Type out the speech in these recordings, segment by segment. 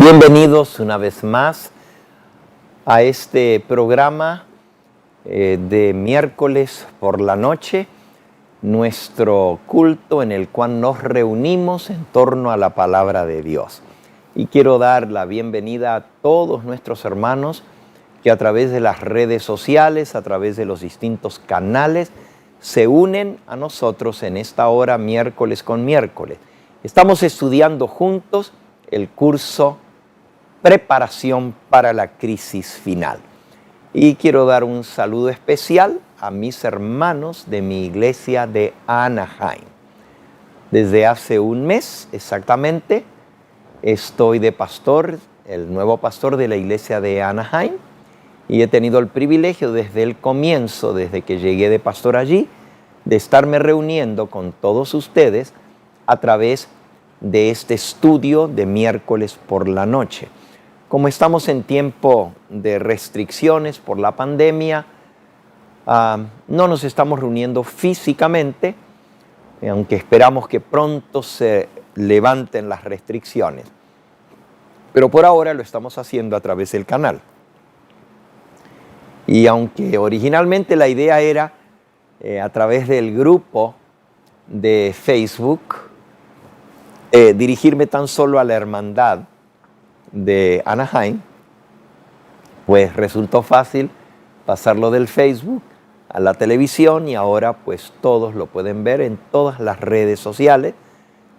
Bienvenidos una vez más a este programa de miércoles por la noche, nuestro culto en el cual nos reunimos en torno a la palabra de Dios. Y quiero dar la bienvenida a todos nuestros hermanos que a través de las redes sociales, a través de los distintos canales, se unen a nosotros en esta hora miércoles con miércoles. Estamos estudiando juntos el curso Preparación para la crisis final. Y quiero dar un saludo especial a mis hermanos de mi iglesia de Anaheim. Desde hace un mes exactamente estoy de pastor, el nuevo pastor de la iglesia de Anaheim, y he tenido el privilegio desde el comienzo, desde que llegué de pastor allí, de estarme reuniendo con todos ustedes a través de este estudio de miércoles por la noche. Como estamos en tiempo de restricciones por la pandemia, no nos estamos reuniendo físicamente, aunque esperamos que pronto se levanten las restricciones. Pero por ahora lo estamos haciendo a través del canal. Y aunque originalmente la idea era a través del grupo de Facebook, dirigirme tan solo a la hermandad de Anaheim, pues resultó fácil pasarlo del Facebook a la televisión y ahora pues todos lo pueden ver en todas las redes sociales.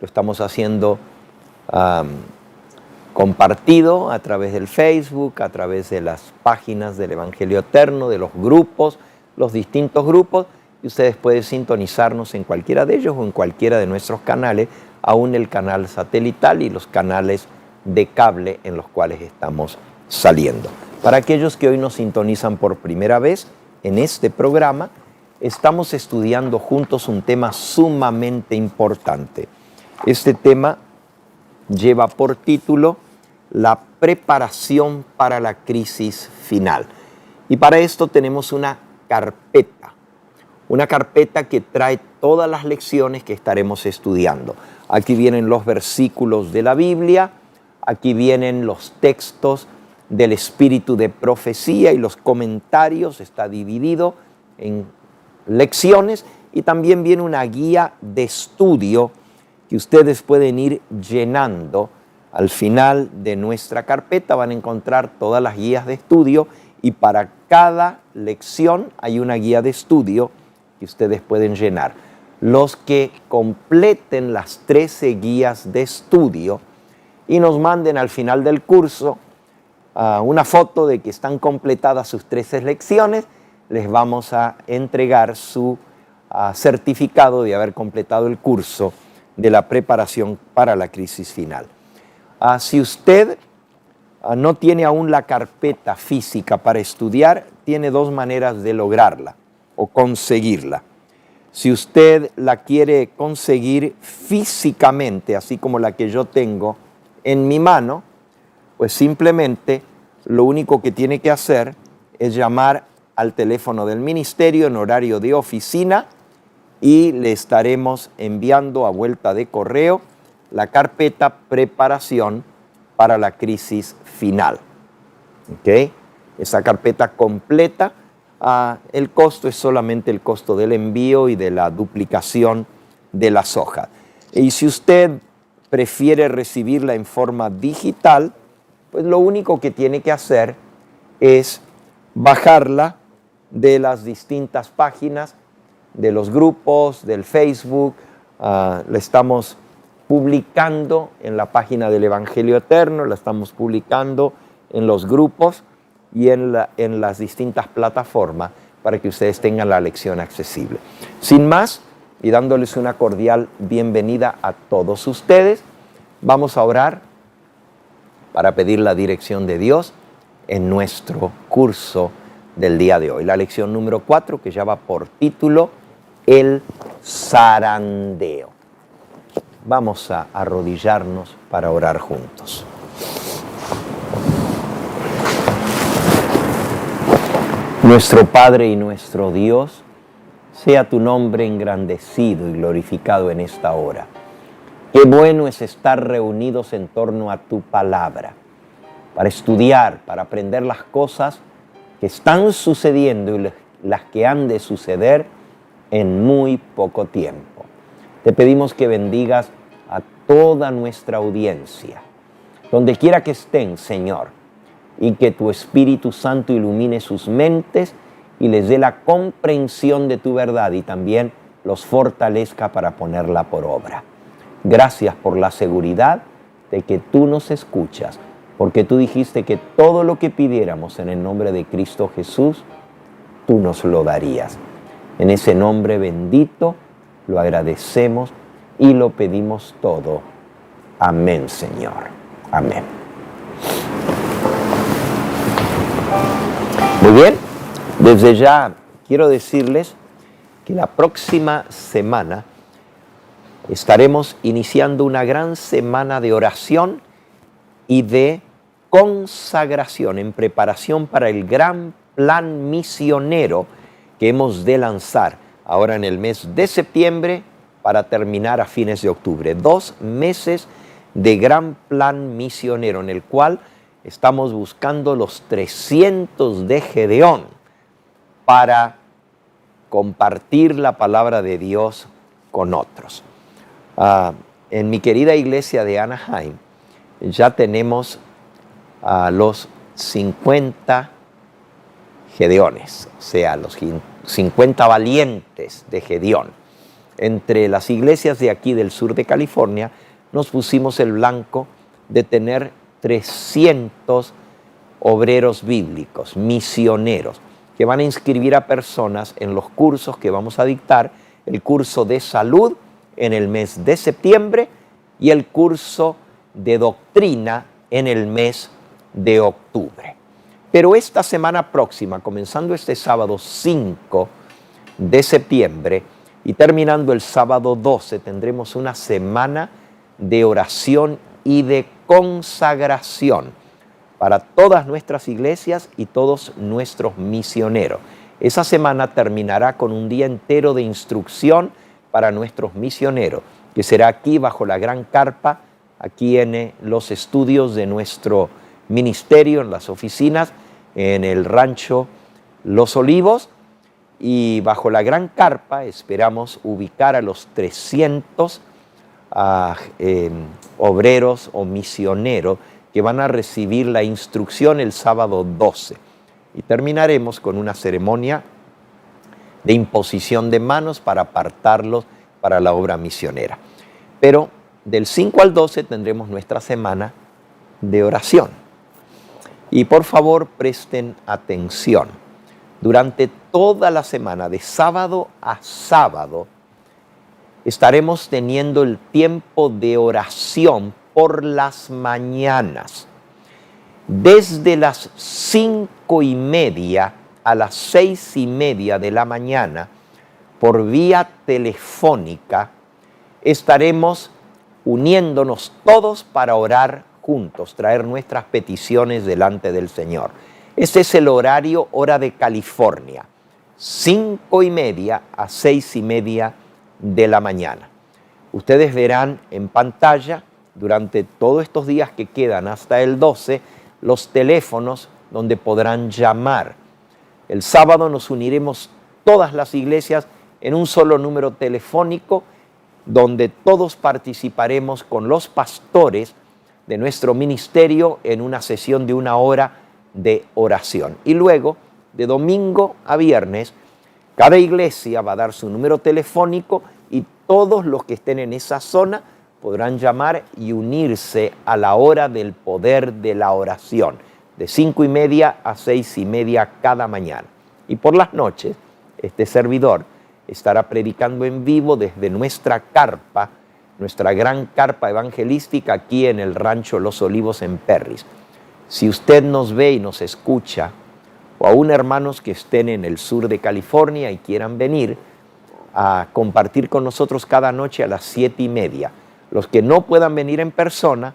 Lo estamos haciendo compartido a través del Facebook, a través de las páginas del Evangelio Eterno, de los grupos, los distintos grupos, y ustedes pueden sintonizarnos en cualquiera de ellos o en cualquiera de nuestros canales, aún el canal satelital y los canales de cable en los cuales estamos saliendo. Para aquellos que hoy nos sintonizan por primera vez en este programa, estamos estudiando juntos un tema sumamente importante. Este tema lleva por título La preparación para la crisis final. Y para esto tenemos una carpeta que trae todas las lecciones que estaremos estudiando. Aquí vienen los versículos de la Biblia, aquí vienen los textos del espíritu de profecía y los comentarios, está dividido en lecciones, y también viene una guía de estudio que ustedes pueden ir llenando. Al final de nuestra carpeta van a encontrar todas las guías de estudio y para cada lección hay una guía de estudio que ustedes pueden llenar. Los que completen las 13 guías de estudio y nos manden al final del curso una foto de que están completadas sus 13 lecciones, les vamos a entregar su certificado de haber completado el curso de la preparación para la crisis final. Si usted no tiene aún la carpeta física para estudiar, tiene dos maneras de lograrla o conseguirla. Si usted la quiere conseguir físicamente, así como la que yo tengo en mi mano, pues simplemente lo único que tiene que hacer es llamar al teléfono del ministerio en horario de oficina y le estaremos enviando a vuelta de correo la carpeta Preparación para la crisis final. ¿Okay? Esa carpeta completa, el costo es solamente el costo del envío y de la duplicación de las hojas. Y si usted prefiere recibirla en forma digital, pues lo único que tiene que hacer es bajarla de las distintas páginas, de los grupos, del Facebook. La estamos publicando en la página del Evangelio Eterno, la estamos publicando en los grupos y en las distintas plataformas para que ustedes tengan la lección accesible. Sin más, y dándoles una cordial bienvenida a todos ustedes, vamos a orar para pedir la dirección de Dios en nuestro curso del día de hoy. La lección número 4, que lleva por título El zarandeo. Vamos a arrodillarnos para orar juntos. Nuestro Padre y nuestro Dios, sea tu nombre engrandecido y glorificado en esta hora. Qué bueno es estar reunidos en torno a tu palabra. para estudiar, para aprender las cosas que están sucediendo y las que han de suceder en muy poco tiempo. Te pedimos que bendigas a toda nuestra audiencia, donde quiera que estén, Señor, y que tu Espíritu Santo ilumine sus mentes y les dé la comprensión de tu verdad y también los fortalezca para ponerla por obra. Gracias por la seguridad de que tú nos escuchas, porque tú dijiste que todo lo que pidiéramos en el nombre de Cristo Jesús, tú nos lo darías. En ese nombre bendito lo agradecemos y lo pedimos todo. Amén, Señor. Amén. Muy bien, desde ya quiero decirles que la próxima semana estaremos iniciando una gran semana de oración y de consagración en preparación para el gran plan misionero que hemos de lanzar ahora en el mes de septiembre para terminar a fines de octubre. 2 meses de gran plan misionero en el cual estamos buscando los 300 de Gedeón para compartir la palabra de Dios con otros. En mi querida iglesia de Anaheim ya tenemos a los 50 Gedeones, o sea, los 50 valientes de Gedeón. Entre las iglesias de aquí del sur de California nos pusimos el blanco de tener 300 obreros bíblicos, misioneros, que van a inscribir a personas en los cursos que vamos a dictar, el curso de salud en el mes de septiembre y el curso de doctrina en el mes de octubre. Pero esta semana próxima, comenzando este sábado 5 de septiembre y terminando el sábado 12, tendremos una semana de oración y de consagración para todas nuestras iglesias y todos nuestros misioneros. Esa semana terminará con un día entero de instrucción para nuestros misioneros, que será aquí bajo la gran carpa, aquí en los estudios de nuestro ministerio, en las oficinas, en el rancho Los Olivos, y bajo la gran carpa esperamos ubicar a los 300 obreros o misioneros que van a recibir la instrucción el sábado 12. Y terminaremos con una ceremonia de imposición de manos para apartarlos para la obra misionera. Pero del 5 al 12 tendremos nuestra semana de oración. Y por favor presten atención. Durante toda la semana, de sábado a sábado, estaremos teniendo el tiempo de oración por las mañanas. Desde las 5:30 a las 6:30 de la mañana, por vía telefónica, estaremos uniéndonos todos para orar juntos, traer nuestras peticiones delante del Señor. Este es el horario hora de California, 5:30 a 6:30 de la mañana. Ustedes verán en pantalla durante todos estos días que quedan hasta el 12 los teléfonos donde podrán llamar. El sábado nos uniremos todas las iglesias en un solo número telefónico donde todos participaremos con los pastores de nuestro ministerio en una sesión de 1 hora de oración. Y luego, de domingo a viernes, cada iglesia va a dar su número telefónico y todos los que estén en esa zona podrán llamar y unirse a la hora del poder de la oración, de 5:30 a 6:30 cada mañana. Y por las noches, este servidor estará predicando en vivo desde nuestra carpa, nuestra gran carpa evangelística aquí en el rancho Los Olivos en Perris. Si usted nos ve y nos escucha, o aún hermanos que estén en el sur de California y quieran venir a compartir con nosotros cada noche a las 7:30, los que no puedan venir en persona,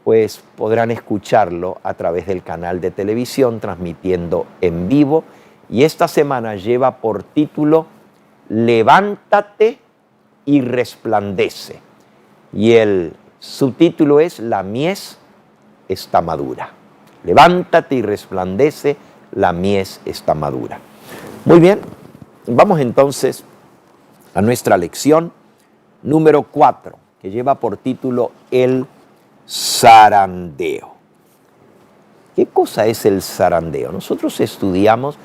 pues podrán escucharlo a través del canal de televisión transmitiendo en vivo. Y esta semana lleva por título Levántate y resplandece. Y el subtítulo es La mies está madura. levántate y resplandece, la mies está madura. Muy bien, vamos entonces a nuestra lección número 4, que lleva por título el zarandeo. ¿Qué cosa es el zarandeo? Nosotros estudiamos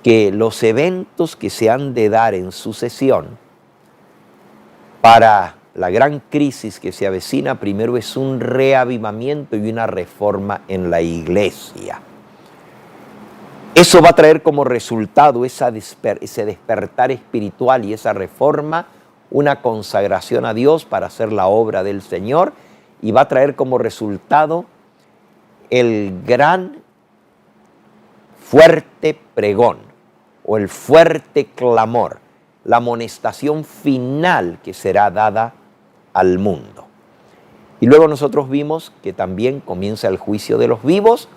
que los eventos que se han de dar en sucesión para la gran crisis que se avecina, primero es un reavivamiento y una reforma en la iglesia. Eso va a traer como resultado ese despertar espiritual y esa reforma, una consagración a Dios para hacer la obra del Señor, y va a traer como resultado el gran fuerte pregón o el fuerte clamor, la amonestación final que será dada al mundo. Y luego nosotros vimos que también comienza el juicio de los vivos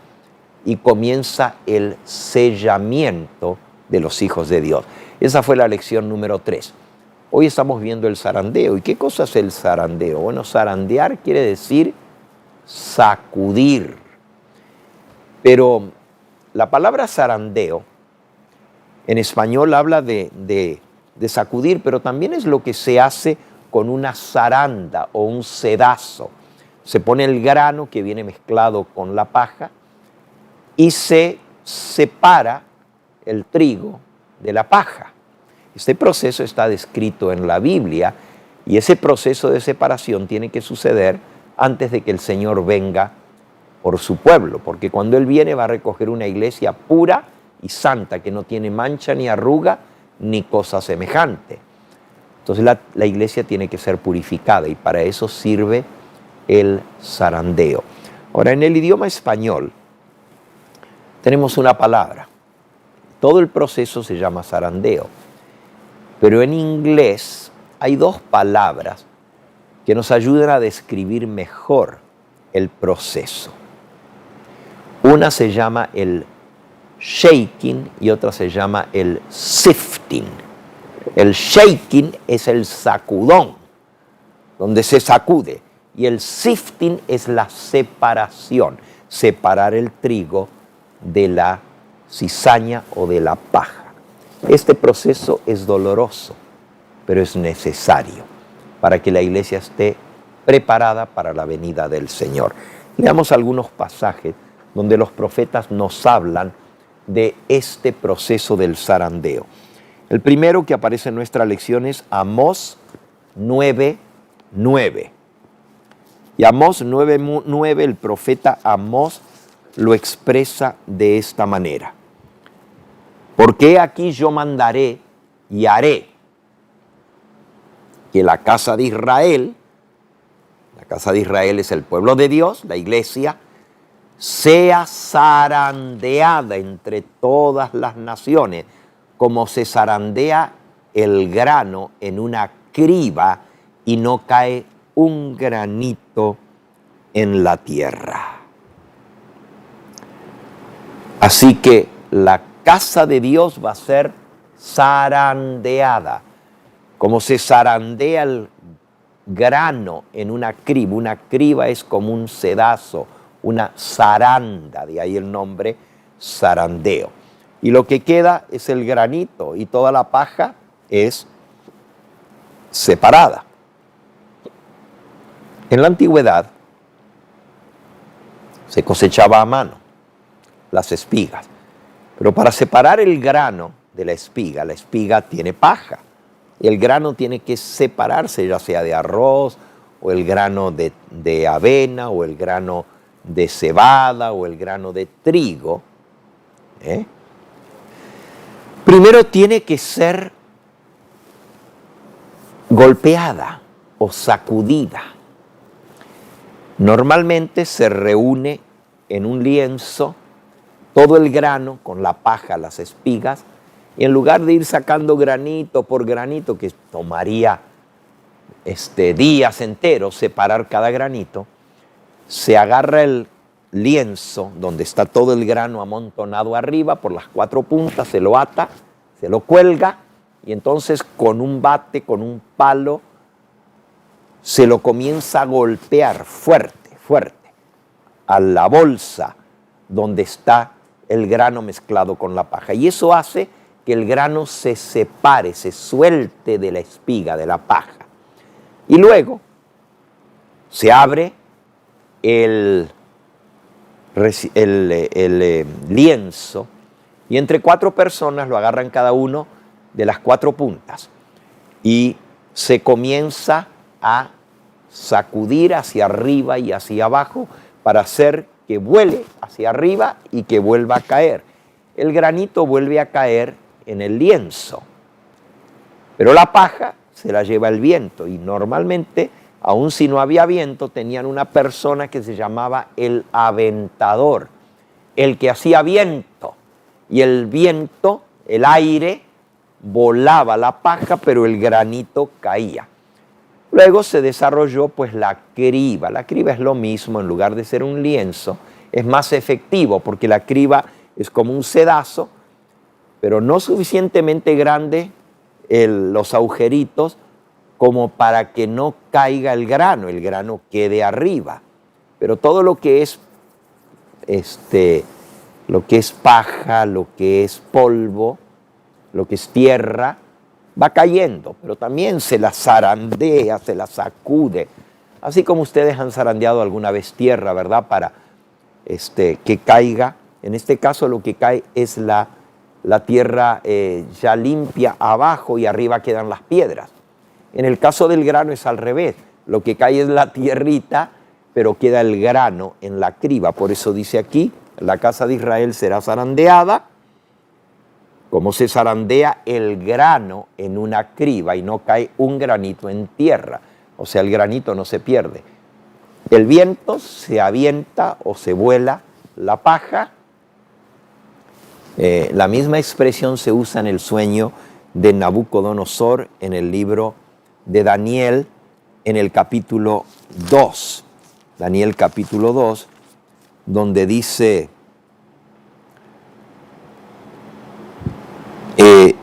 y comienza el sellamiento de los hijos de Dios. Esa fue la lección número 3. Hoy estamos viendo el zarandeo. ¿Y qué cosa es el zarandeo? Bueno, zarandear quiere decir sacudir. Pero la palabra zarandeo en español habla de sacudir, pero también es lo que se hace con una zaranda o un sedazo. Se pone el grano que viene mezclado con la paja y se separa el trigo de la paja. Este proceso está descrito en la Biblia y ese proceso de separación tiene que suceder antes de que el Señor venga por su pueblo, porque cuando Él viene va a recoger una iglesia pura y santa que no tiene mancha ni arruga ni cosa semejante. Entonces la iglesia tiene que ser purificada y para eso sirve el zarandeo. Ahora, en el idioma español tenemos una palabra. Todo el proceso se llama zarandeo. Pero en inglés hay dos palabras que nos ayudan a describir mejor el proceso. Una se llama el shaking y otra se llama el sifting. El shaking es el sacudón, donde se sacude, y el sifting es la separación, separar el trigo de la cizaña o de la paja. Este proceso es doloroso, pero es necesario para que la iglesia esté preparada para la venida del Señor. Leamos algunos pasajes donde los profetas nos hablan de este proceso del zarandeo. El primero que aparece en nuestra lección es Amós 9:9. Y Amós 9:9, el profeta Amós lo expresa de esta manera. Porque aquí yo mandaré y haré que la casa de Israel es el pueblo de Dios, la iglesia, sea zarandeada entre todas las naciones, como se zarandea el grano en una criba y no cae un granito en la tierra. Así que la casa de Dios va a ser zarandeada, como se zarandea el grano en una criba. Una criba es como un sedazo, una zaranda, de ahí el nombre zarandeo. Y lo que queda es el granito y toda la paja es separada. En la antigüedad se cosechaba a mano las espigas, pero para separar el grano de la espiga tiene paja. Y el grano tiene que separarse, ya sea de arroz, o el grano de avena, o el grano de cebada, o el grano de trigo. Primero tiene que ser golpeada o sacudida. Normalmente se reúne en un lienzo todo el grano con la paja, las espigas, y en lugar de ir sacando granito por granito, que tomaría días enteros separar cada granito, se agarra el lienzo donde está todo el grano amontonado arriba por las 4 puntas, se lo ata, se lo cuelga, y entonces con un bate, con un palo, se lo comienza a golpear fuerte, fuerte, a la bolsa donde está el grano mezclado con la paja. Y eso hace que el grano se separe, se suelte de la espiga, de la paja. Y luego se abre el lienzo y entre 4 personas lo agarran cada uno de las 4 puntas y se comienza a sacudir hacia arriba y hacia abajo para hacer que vuele hacia arriba y que vuelva a caer. El granito vuelve a caer en el lienzo, pero la paja se la lleva el viento y normalmente, aun si no había viento, tenían una persona que se llamaba el aventador, el que hacía viento, y el viento, el aire, volaba la paja, pero el granito caía. Luego se desarrolló pues la criba. La criba es lo mismo, en lugar de ser un lienzo, es más efectivo porque la criba es como un sedazo, pero no suficientemente grande los agujeritos como para que no caiga el grano quede arriba. Pero todo lo que es paja, lo que es polvo, lo que es tierra, va cayendo, pero también se la zarandea, se la sacude. Así como ustedes han zarandeado alguna vez tierra, ¿verdad? Para que caiga. En este caso lo que cae es la tierra ya limpia abajo y arriba quedan las piedras. En el caso del grano es al revés. Lo que cae es la tierrita, pero queda el grano en la criba. Por eso dice aquí, la casa de Israel será zarandeada, como se zarandea el grano en una criba y no cae un granito en tierra. O sea, el granito no se pierde. El viento se avienta o se vuela la paja. La misma expresión se usa en el sueño de Nabucodonosor en el libro de Daniel, en el capítulo 2. Daniel capítulo 2, donde dice,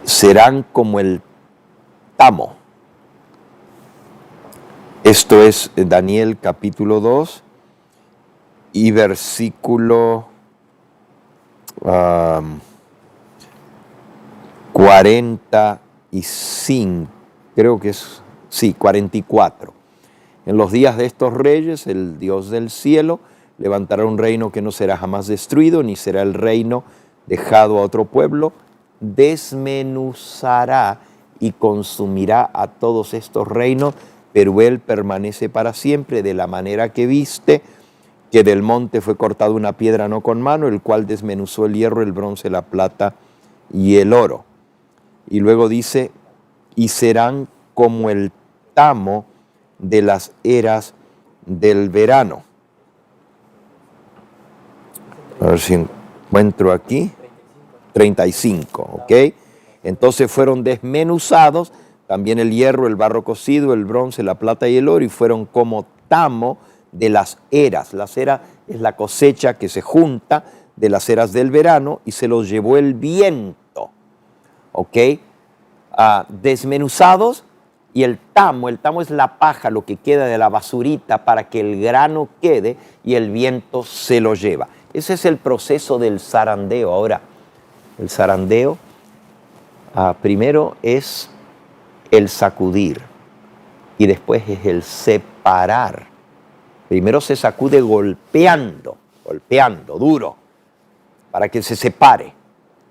serán como el tamo. Esto es Daniel capítulo 2 y versículo 45, creo que es, sí, 44. En los días de estos reyes, el Dios del cielo levantará un reino que no será jamás destruido, ni será el reino dejado a otro pueblo, desmenuzará y consumirá a todos estos reinos, pero él permanece para siempre, de la manera que viste que del monte fue cortada una piedra no con mano, el cual desmenuzó el hierro, el bronce, la plata y el oro. Y luego dice, y serán como el tamo de las eras del verano. A ver si encuentro aquí. 35, ¿ok? Entonces fueron desmenuzados también el hierro, el barro cocido, el bronce, la plata y el oro, y fueron como tamo de las eras. Las eras es la cosecha que se junta de las eras del verano y se los llevó el viento, ¿ok? Desmenuzados, y el tamo es la paja, lo que queda de la basurita para que el grano quede y el viento se lo lleva. Ese es el proceso del zarandeo. Ahora, el zarandeo primero es el sacudir y después es el separar. Primero se sacude golpeando duro para que se separe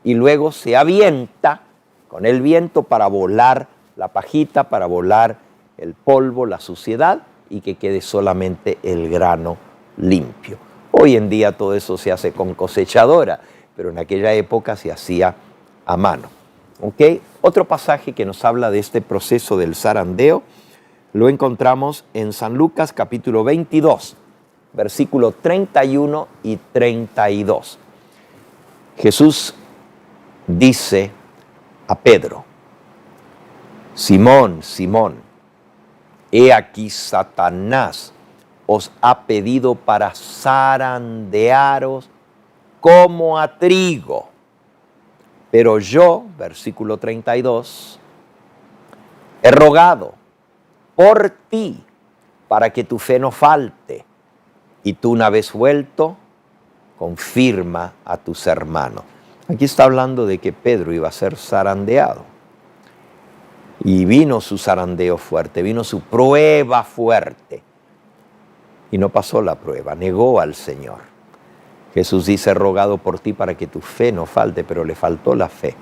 y luego se avienta con el viento para volar la pajita, para volar el polvo, la suciedad y que quede solamente el grano limpio. Hoy en día todo eso se hace con cosechadora, pero en aquella época se hacía a mano. ¿Okay? Otro pasaje que nos habla de este proceso del zarandeo lo encontramos en San Lucas capítulo 22, versículos 31 y 32. Jesús dice a Pedro, Simón, Simón, he aquí Satanás os ha pedido para zarandearos como a trigo. Pero yo, versículo 32, he rogado por ti para que tu fe no falte, y tú una vez vuelto, confirma a tus hermanos. Aquí está hablando de que Pedro iba a ser zarandeado. Y vino su zarandeo fuerte, vino su prueba fuerte. Y no pasó la prueba, negó al Señor. Jesús dice, he rogado por ti para que tu fe no falte, pero le faltó la fe.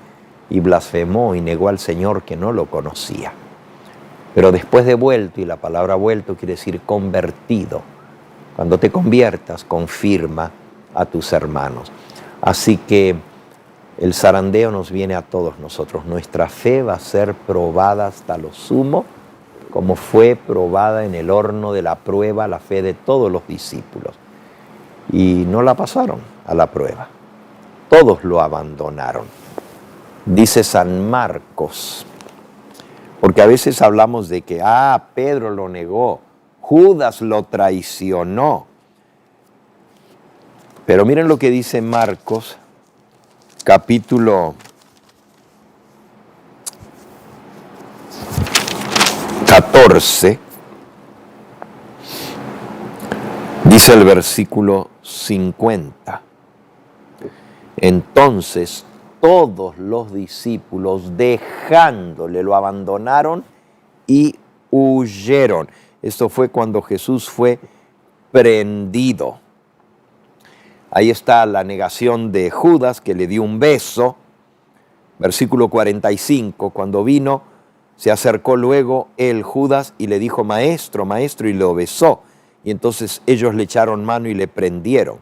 Y blasfemó y negó al Señor que no lo conocía. Pero después de vuelto, y la palabra vuelto quiere decir convertido. Cuando te conviertas, confirma a tus hermanos. Así que el zarandeo nos viene a todos nosotros. Nuestra fe va a ser probada hasta lo sumo, como fue probada en el horno de la prueba la fe de todos los discípulos. Y no la pasaron a la prueba. Todos lo abandonaron. Dice San Marcos, porque a veces hablamos de que, Pedro lo negó, Judas lo traicionó. Pero miren lo que dice Marcos, capítulo 14, dice el versículo 50. Entonces todos los discípulos dejándole lo abandonaron y huyeron. Esto fue cuando Jesús fue prendido. Ahí está la negación de Judas, que le dio un beso. Versículo 45, cuando vino, se acercó luego el Judas y le dijo, maestro, maestro, y lo besó. Y entonces ellos le echaron mano y le prendieron.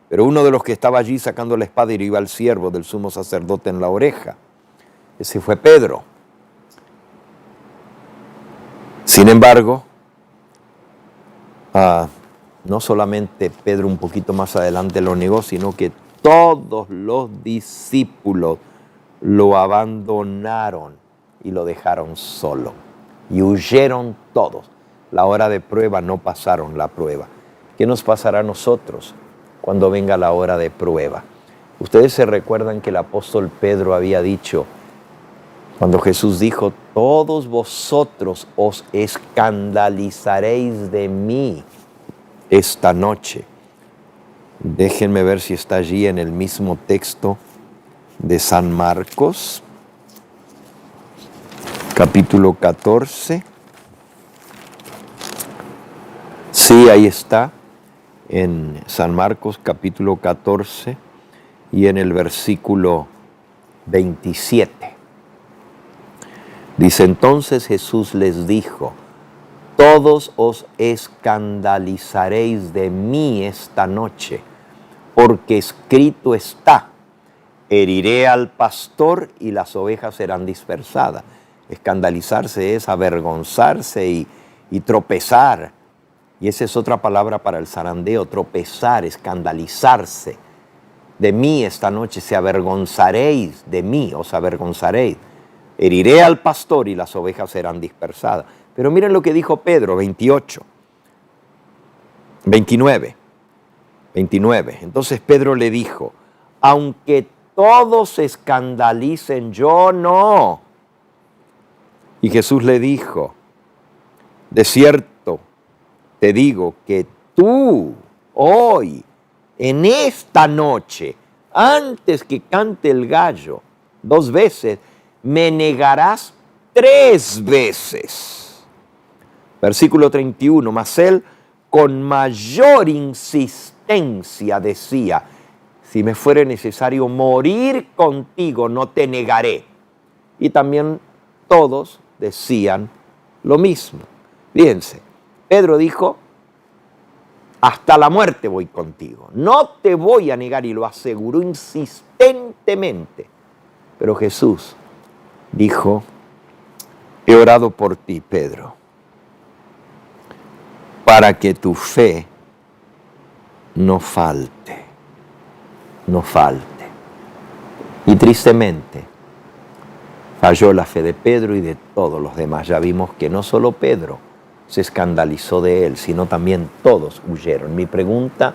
Pero uno de los que estaba allí sacando la espada hirió al siervo del sumo sacerdote en la oreja. Ese fue Pedro. Sin embargo, no solamente Pedro un poquito más adelante lo negó, sino que todos los discípulos lo abandonaron y lo dejaron solo. Y huyeron todos. La hora de prueba no pasaron la prueba. ¿Qué nos pasará a nosotros cuando venga la hora de prueba? Ustedes se recuerdan que el apóstol Pedro había dicho, cuando Jesús dijo, todos vosotros os escandalizaréis de mí esta noche. Déjenme ver si está allí en el mismo texto de San Marcos, capítulo 14. Sí, ahí está, en San Marcos, capítulo 14, y en el versículo 27. Dice, entonces Jesús les dijo, todos os escandalizaréis de mí esta noche, porque escrito está, heriré al pastor y las ovejas serán dispersadas. Escandalizarse es avergonzarse y tropezar. Y esa es otra palabra para el zarandeo, tropezar, escandalizarse. De mí esta noche se avergonzaréis, de mí os avergonzaréis. Heriré al pastor y las ovejas serán dispersadas. Pero miren lo que dijo Pedro, 29. Entonces Pedro le dijo, aunque todos se escandalicen, yo no. Y Jesús le dijo, de cierto te digo que tú hoy, en esta noche, antes que cante el gallo, 2 veces, me negarás 3 veces. Versículo 31, mas él con mayor insistencia decía, si me fuere necesario morir contigo, no te negaré. Y también todos decían lo mismo. Fíjense, Pedro dijo, hasta la muerte voy contigo, no te voy a negar, y lo aseguró insistentemente. Pero Jesús dijo, he orado por ti, Pedro, para que tu fe no falte, no falte. Y tristemente falló la fe de Pedro y de todos los demás. Ya vimos que no solo Pedro se escandalizó de él, sino también todos huyeron. Mi pregunta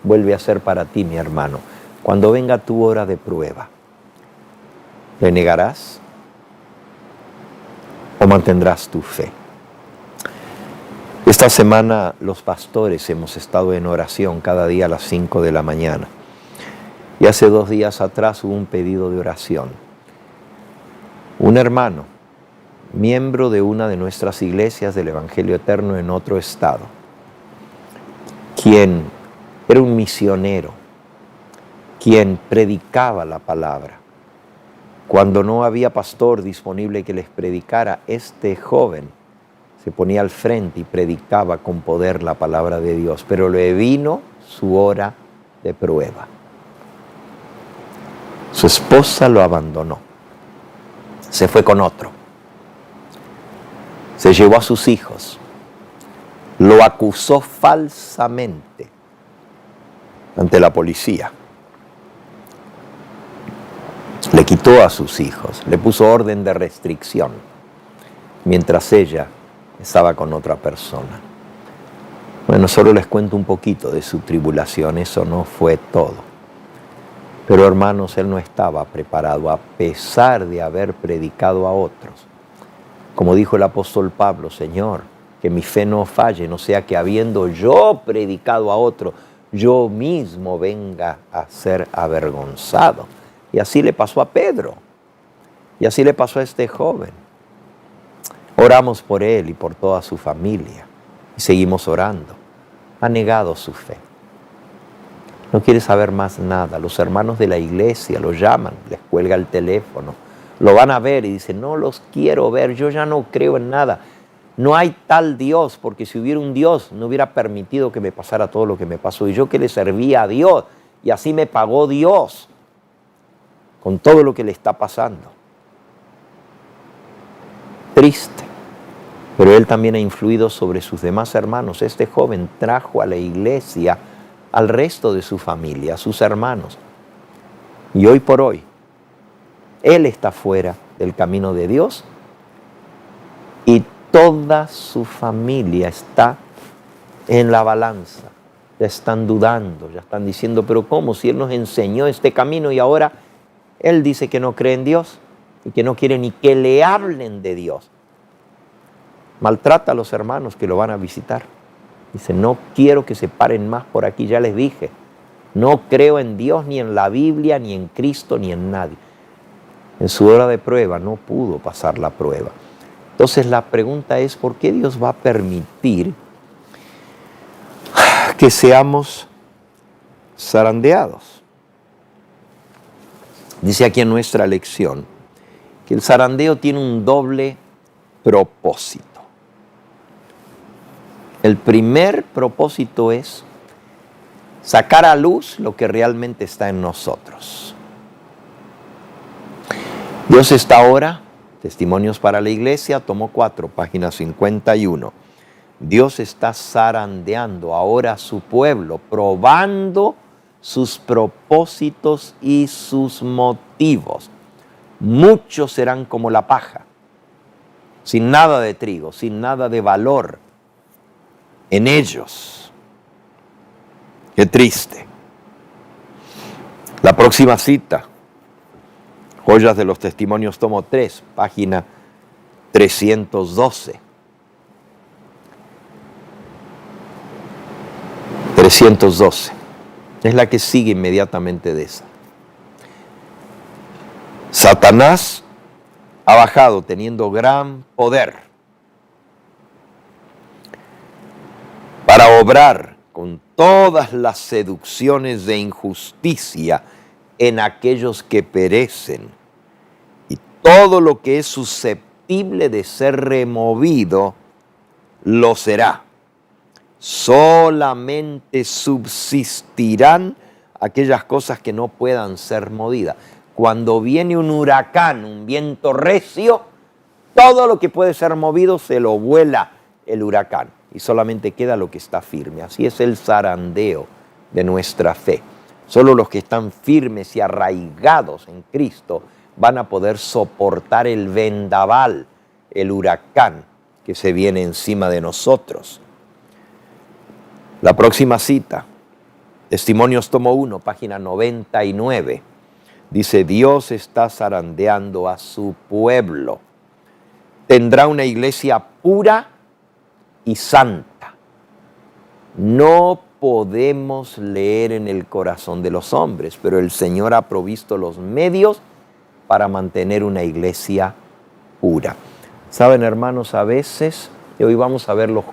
vuelve a ser para ti, mi hermano. Cuando venga tu hora de prueba, ¿le negarás o mantendrás tu fe? Esta semana los pastores hemos estado en oración cada día a las 5 de la mañana. Y hace 2 días atrás hubo un pedido de oración. Un hermano, miembro de una de nuestras iglesias del Evangelio Eterno en otro estado, quien era un misionero, quien predicaba la palabra. Cuando no había pastor disponible que les predicara, este joven se ponía al frente y predicaba con poder la palabra de Dios. Pero le vino su hora de prueba. Su esposa lo abandonó. Se fue con otro. Se llevó a sus hijos. Lo acusó falsamente ante la policía. Le quitó a sus hijos, le puso orden de restricción, mientras ella estaba con otra persona. Bueno, solo les cuento un poquito de su tribulación, eso no fue todo. Pero hermanos, él no estaba preparado, a pesar de haber predicado a otros. Como dijo el apóstol Pablo, Señor, que mi fe no falle, no sea que habiendo yo predicado a otro, yo mismo venga a ser avergonzado. Y así le pasó a Pedro, y así le pasó a este joven. Oramos por él y por toda su familia, y seguimos orando. Ha negado su fe. No quiere saber más nada. Los hermanos de la iglesia lo llaman, les cuelga el teléfono, lo van a ver y dicen, no los quiero ver, yo ya no creo en nada. No hay tal Dios, porque si hubiera un Dios no hubiera permitido que me pasara todo lo que me pasó. Y yo que le servía a Dios, y así me pagó Dios con todo lo que le está pasando. Triste, pero él también ha influido sobre sus demás hermanos. Este joven trajo a la iglesia al resto de su familia, a sus hermanos. Y hoy por hoy, él está fuera del camino de Dios y toda su familia está en la balanza. Ya están dudando, ya están diciendo, pero ¿cómo? Si Él nos enseñó este camino y ahora Él dice que no cree en Dios y que no quiere ni que le hablen de Dios. Maltrata a los hermanos que lo van a visitar. Dice, no quiero que se paren más por aquí, ya les dije. No creo en Dios, ni en la Biblia, ni en Cristo, ni en nadie. En su hora de prueba no pudo pasar la prueba. Entonces la pregunta es, ¿por qué Dios va a permitir que seamos zarandeados? Dice aquí en nuestra lección que el zarandeo tiene un doble propósito. El primer propósito es sacar a luz lo que realmente está en nosotros. Dios está ahora, Testimonios para la Iglesia, tomo 4, página 51. Dios está zarandeando ahora a su pueblo, probando sus propósitos y sus motivos. Muchos serán como la paja, sin nada de trigo, sin nada de valor en ellos. Qué triste. La próxima cita, Joyas de los Testimonios, tomo 3, página 312. 312. Es la que sigue inmediatamente de esa. Satanás ha bajado teniendo gran poder para obrar con todas las seducciones de injusticia en aquellos que perecen, y todo lo que es susceptible de ser removido lo será. Solamente subsistirán aquellas cosas que no puedan ser movidas. Cuando viene un huracán, un viento recio, todo lo que puede ser movido se lo vuela el huracán y solamente queda lo que está firme. Así es el zarandeo de nuestra fe. Solo los que están firmes y arraigados en Cristo van a poder soportar el vendaval, el huracán que se viene encima de nosotros. La próxima cita, Testimonios tomo 1, página 99. Dice, Dios está zarandeando a su pueblo. Tendrá una iglesia pura y santa. No podemos leer en el corazón de los hombres, pero el Señor ha provisto los medios para mantener una iglesia pura. Saben, hermanos, a veces, y hoy vamos a ver las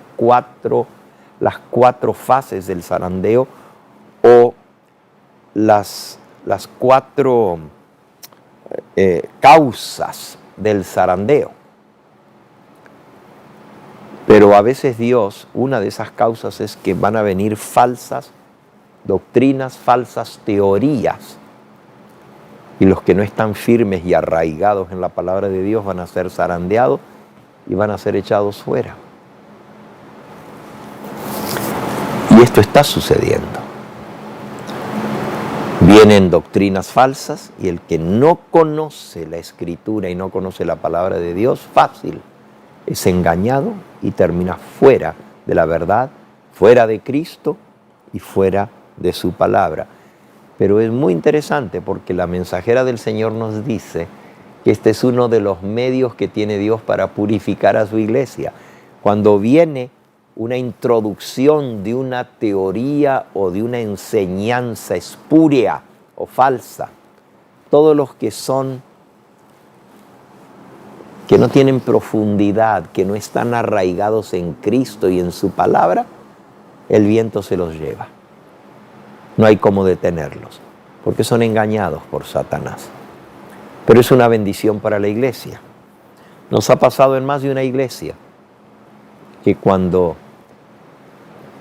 cuatro fases del zarandeo o las cuatro causas del zarandeo. Pero a veces Dios, una de esas causas es que van a venir falsas doctrinas, falsas teorías. Y los que no están firmes y arraigados en la palabra de Dios van a ser zarandeados y van a ser echados fuera. Y esto está sucediendo. Vienen doctrinas falsas y el que no conoce la Escritura y no conoce la palabra de Dios, fácil, es engañado y termina fuera de la verdad, fuera de Cristo y fuera de su palabra. Pero es muy interesante porque la mensajera del Señor nos dice que este es uno de los medios que tiene Dios para purificar a su iglesia. Cuando viene una introducción de una teoría o de una enseñanza espúrea o falsa, todos los que no tienen profundidad, que no están arraigados en Cristo y en su palabra, el viento se los lleva. No hay cómo detenerlos, porque son engañados por Satanás. Pero es una bendición para la iglesia. Nos ha pasado en más de una iglesia que cuando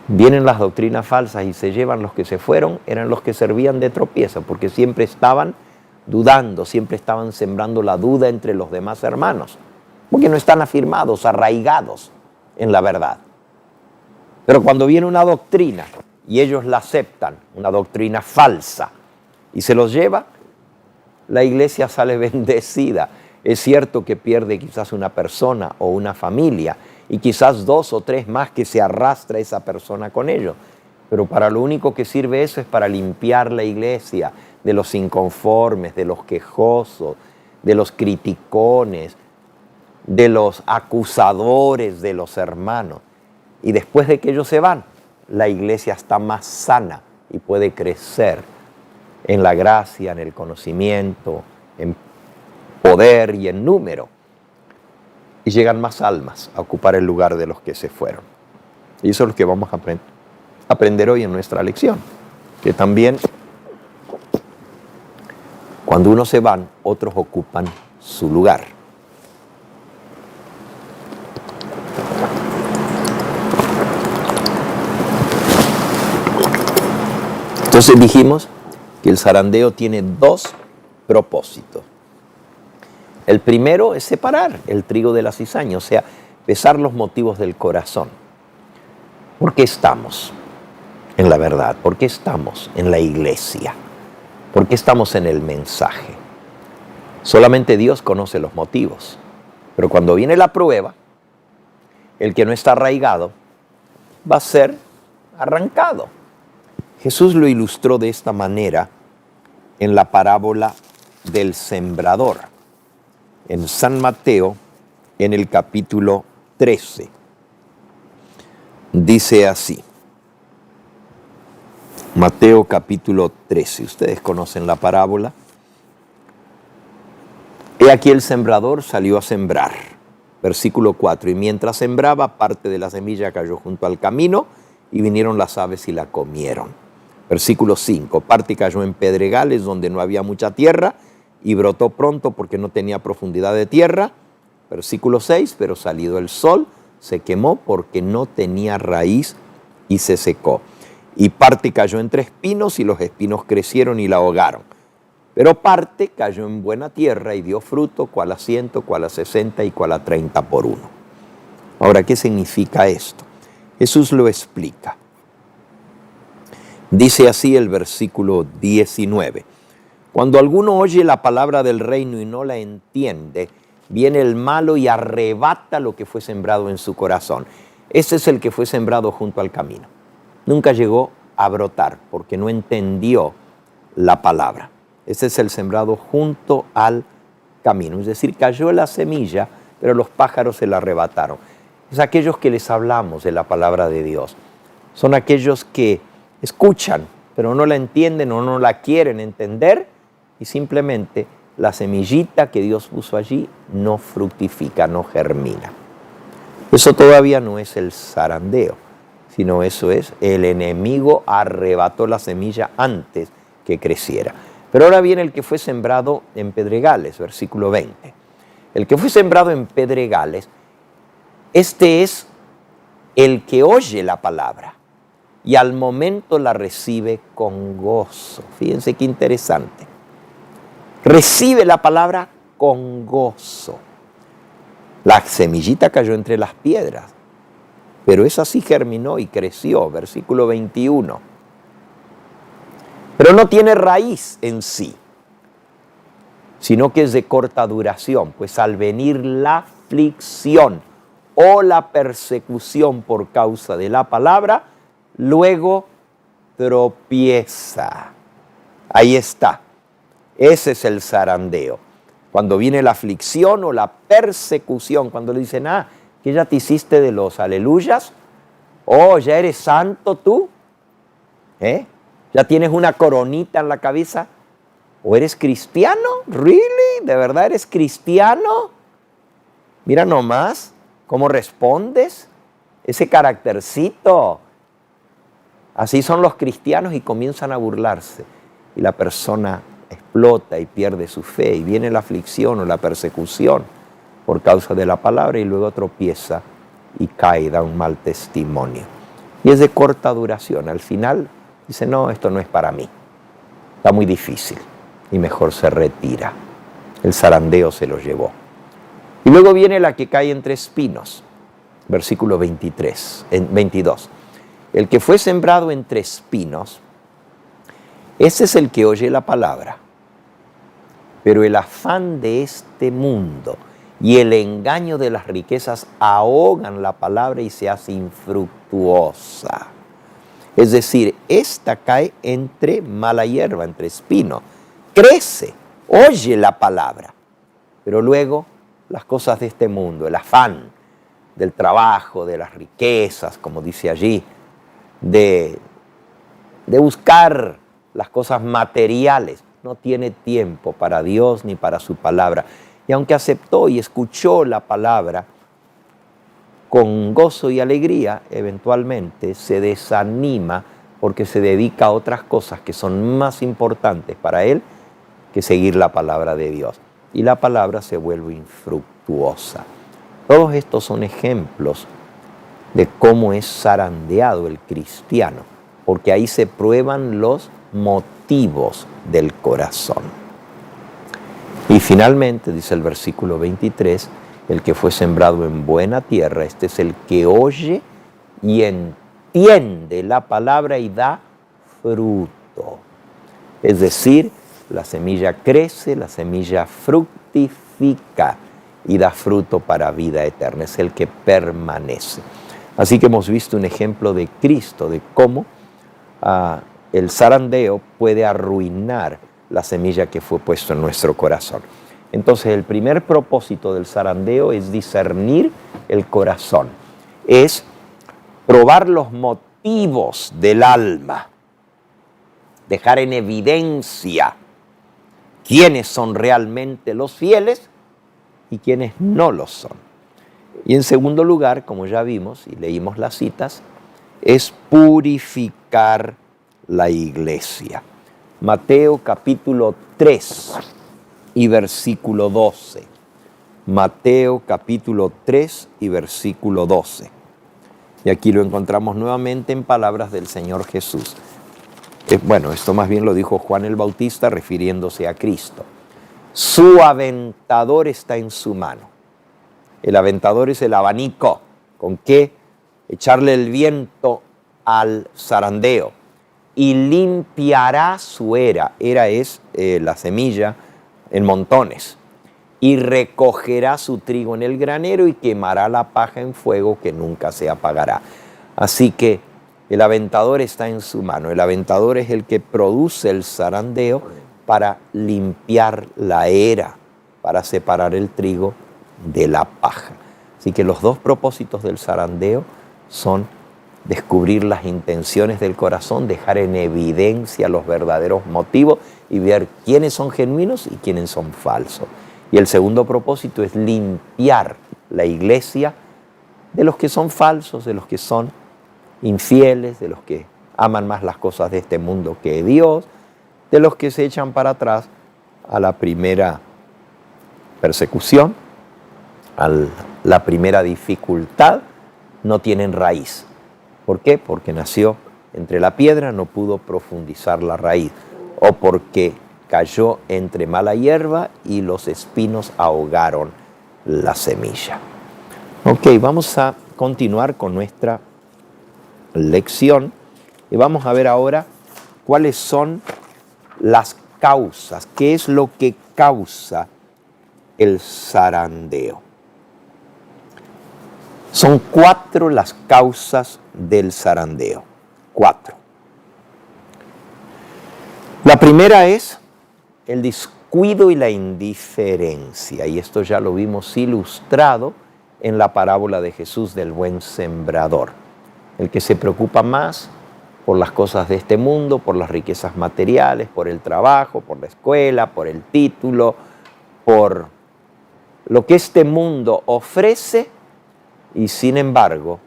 vienen las doctrinas falsas y se llevan los que se fueron, eran los que servían de tropiezo, porque siempre estaban dudando, siempre estaban sembrando la duda entre los demás hermanos, porque no están afirmados, arraigados en la verdad. Pero cuando viene una doctrina y ellos la aceptan, una doctrina falsa, y se los lleva, la iglesia sale bendecida. Es cierto que pierde quizás una persona o una familia, y quizás 2 o 3 más que se arrastra esa persona con ellos, pero para lo único que sirve eso es para limpiar la iglesia de los inconformes, de los quejosos, de los criticones, de los acusadores de los hermanos. Y después de que ellos se van, la iglesia está más sana y puede crecer en la gracia, en el conocimiento, en poder y en número. Y llegan más almas a ocupar el lugar de los que se fueron. Y eso es lo que vamos a aprender hoy en nuestra lección. Que también, cuando unos se van, otros ocupan su lugar. Entonces dijimos que el zarandeo tiene 2 propósitos. El primero es separar el trigo de la cizaña, o sea, pesar los motivos del corazón. ¿Por qué estamos en la verdad? ¿Por qué estamos en la iglesia? ¿Por qué estamos en el mensaje? Solamente Dios conoce los motivos. Pero cuando viene la prueba, el que no está arraigado va a ser arrancado. Jesús lo ilustró de esta manera en la parábola del sembrador. En San Mateo, en el capítulo 13, dice así. Mateo capítulo 13, ustedes conocen la parábola. He aquí el sembrador salió a sembrar. Versículo 4, y mientras sembraba, parte de la semilla cayó junto al camino y vinieron las aves y la comieron. Versículo 5, parte cayó en pedregales donde no había mucha tierra y brotó pronto porque no tenía profundidad de tierra. Versículo 6, pero salido el sol, se quemó porque no tenía raíz y se secó. Y parte cayó entre espinos y los espinos crecieron y la ahogaron. Pero parte cayó en buena tierra y dio fruto, cual a 100, cual a 60 y cual a 30 por uno. Ahora, ¿qué significa esto? Jesús lo explica. Dice así el versículo 19. Cuando alguno oye la palabra del reino y no la entiende, viene el malo y arrebata lo que fue sembrado en su corazón. Ese es el que fue sembrado junto al camino. Nunca llegó a brotar porque no entendió la palabra. Ese es el sembrado junto al camino. Es decir, cayó la semilla, pero los pájaros se la arrebataron. Es aquellos que les hablamos de la palabra de Dios. Son aquellos que escuchan, pero no la entienden o no la quieren entender y simplemente la semillita que Dios puso allí no fructifica, no germina. Eso todavía no es el zarandeo, sino eso es el enemigo arrebató la semilla antes que creciera. Pero ahora viene el que fue sembrado en pedregales, versículo 20. El que fue sembrado en pedregales, este es el que oye la palabra y al momento la recibe con gozo. Fíjense qué interesante. Recibe la palabra con gozo. La semillita cayó entre las piedras, pero esa sí germinó y creció, versículo 21. Pero no tiene raíz en sí, sino que es de corta duración, pues al venir la aflicción o la persecución por causa de la palabra, luego tropieza. Ahí está. Ese es el zarandeo. Cuando viene la aflicción o la persecución, cuando le dicen, que ya te hiciste de los aleluyas, ya eres santo tú, ya tienes una coronita en la cabeza, o eres cristiano, ¿really? ¿De verdad eres cristiano? Mira nomás cómo respondes, ese caractercito. Así son los cristianos y comienzan a burlarse. Y la persona explota y pierde su fe y viene la aflicción o la persecución por causa de la palabra y luego tropieza y cae, da un mal testimonio. Y es de corta duración. Al final dice, no, esto no es para mí. Está muy difícil y mejor se retira. El zarandeo se lo llevó. Y luego viene la que cae entre espinos, versículo 22. El que fue sembrado entre espinos, ese es el que oye la palabra, pero el afán de este mundo y el engaño de las riquezas ahogan la palabra y se hace infructuosa. Es decir, esta cae entre mala hierba, entre espinos, crece, oye la palabra, pero luego las cosas de este mundo, el afán del trabajo, de las riquezas, como dice allí, de buscar las cosas materiales, no tiene tiempo para Dios ni para su palabra. Y aunque aceptó y escuchó la palabra con gozo y alegría, eventualmente se desanima porque se dedica a otras cosas que son más importantes para él que seguir la palabra de Dios. Y la palabra se vuelve infructuosa. Todos estos son ejemplos de cómo es zarandeado el cristiano, porque ahí se prueban los motivos del corazón. Y finalmente, dice el versículo 23, el que fue sembrado en buena tierra, este es el que oye y entiende la palabra y da fruto. Es decir, la semilla crece, la semilla fructifica y da fruto para vida eterna. Es el que permanece. Así que hemos visto un ejemplo de Cristo, de cómo el zarandeo puede arruinar la semilla que fue puesta en nuestro corazón. Entonces, el primer propósito del zarandeo es discernir el corazón, es probar los motivos del alma, dejar en evidencia quiénes son realmente los fieles y quiénes no lo son. Y en segundo lugar, como ya vimos y leímos las citas, es purificar la iglesia. Mateo capítulo 3 y versículo 12. Mateo capítulo 3 y versículo 12. Y aquí lo encontramos nuevamente en palabras del Señor Jesús. Bueno, esto más bien lo dijo Juan el Bautista refiriéndose a Cristo. Su aventador está en su mano. El aventador es el abanico con que echarle el viento al zarandeo. Y limpiará su era. Era es la semilla en montones. Y recogerá su trigo en el granero y quemará la paja en fuego que nunca se apagará. Así que el aventador está en su mano. El aventador es el que produce el zarandeo para limpiar la era, para separar el trigo de la paja. Así que los dos propósitos del zarandeo son descubrir las intenciones del corazón, dejar en evidencia los verdaderos motivos y ver quiénes son genuinos y quiénes son falsos. Y el segundo propósito es limpiar la iglesia de los que son falsos, de los que son infieles, de los que aman más las cosas de este mundo que Dios, de los que se echan para atrás a la primera persecución, a la primera dificultad, no tienen raíz. ¿Por qué? Porque nació entre la piedra, no pudo profundizar la raíz, o porque cayó entre mala hierba y los espinos ahogaron la semilla. Ok, vamos a continuar con nuestra lección y vamos a ver ahora cuáles son las causas, qué es lo que causa el zarandeo. Son 4 las causas del zarandeo. 4. La primera es el descuido y la indiferencia, y esto ya lo vimos ilustrado en la parábola de Jesús del buen sembrador. El que se preocupa más por las cosas de este mundo, por las riquezas materiales, por el trabajo, por la escuela, por el título, por lo que este mundo ofrece, y sin embargo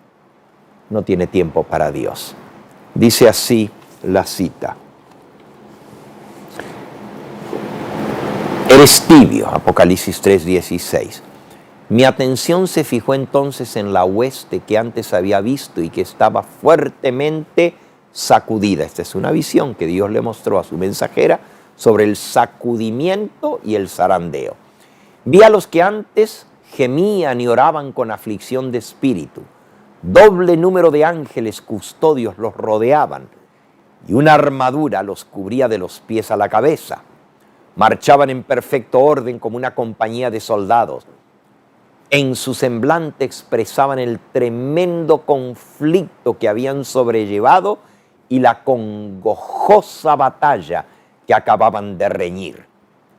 no tiene tiempo para Dios. Dice así la cita: eres tibio, Apocalipsis 3:16. Mi atención se fijó entonces en la hueste que antes había visto y que estaba fuertemente sacudida. Esta es una visión que Dios le mostró a su mensajera sobre el sacudimiento y el zarandeo. Vi a los que antes gemían y oraban con aflicción de espíritu. Doble número de ángeles custodios los rodeaban y una armadura los cubría de los pies a la cabeza. Marchaban en perfecto orden como una compañía de soldados. En su semblante expresaban el tremendo conflicto que habían sobrellevado y la congojosa batalla que acababan de reñir.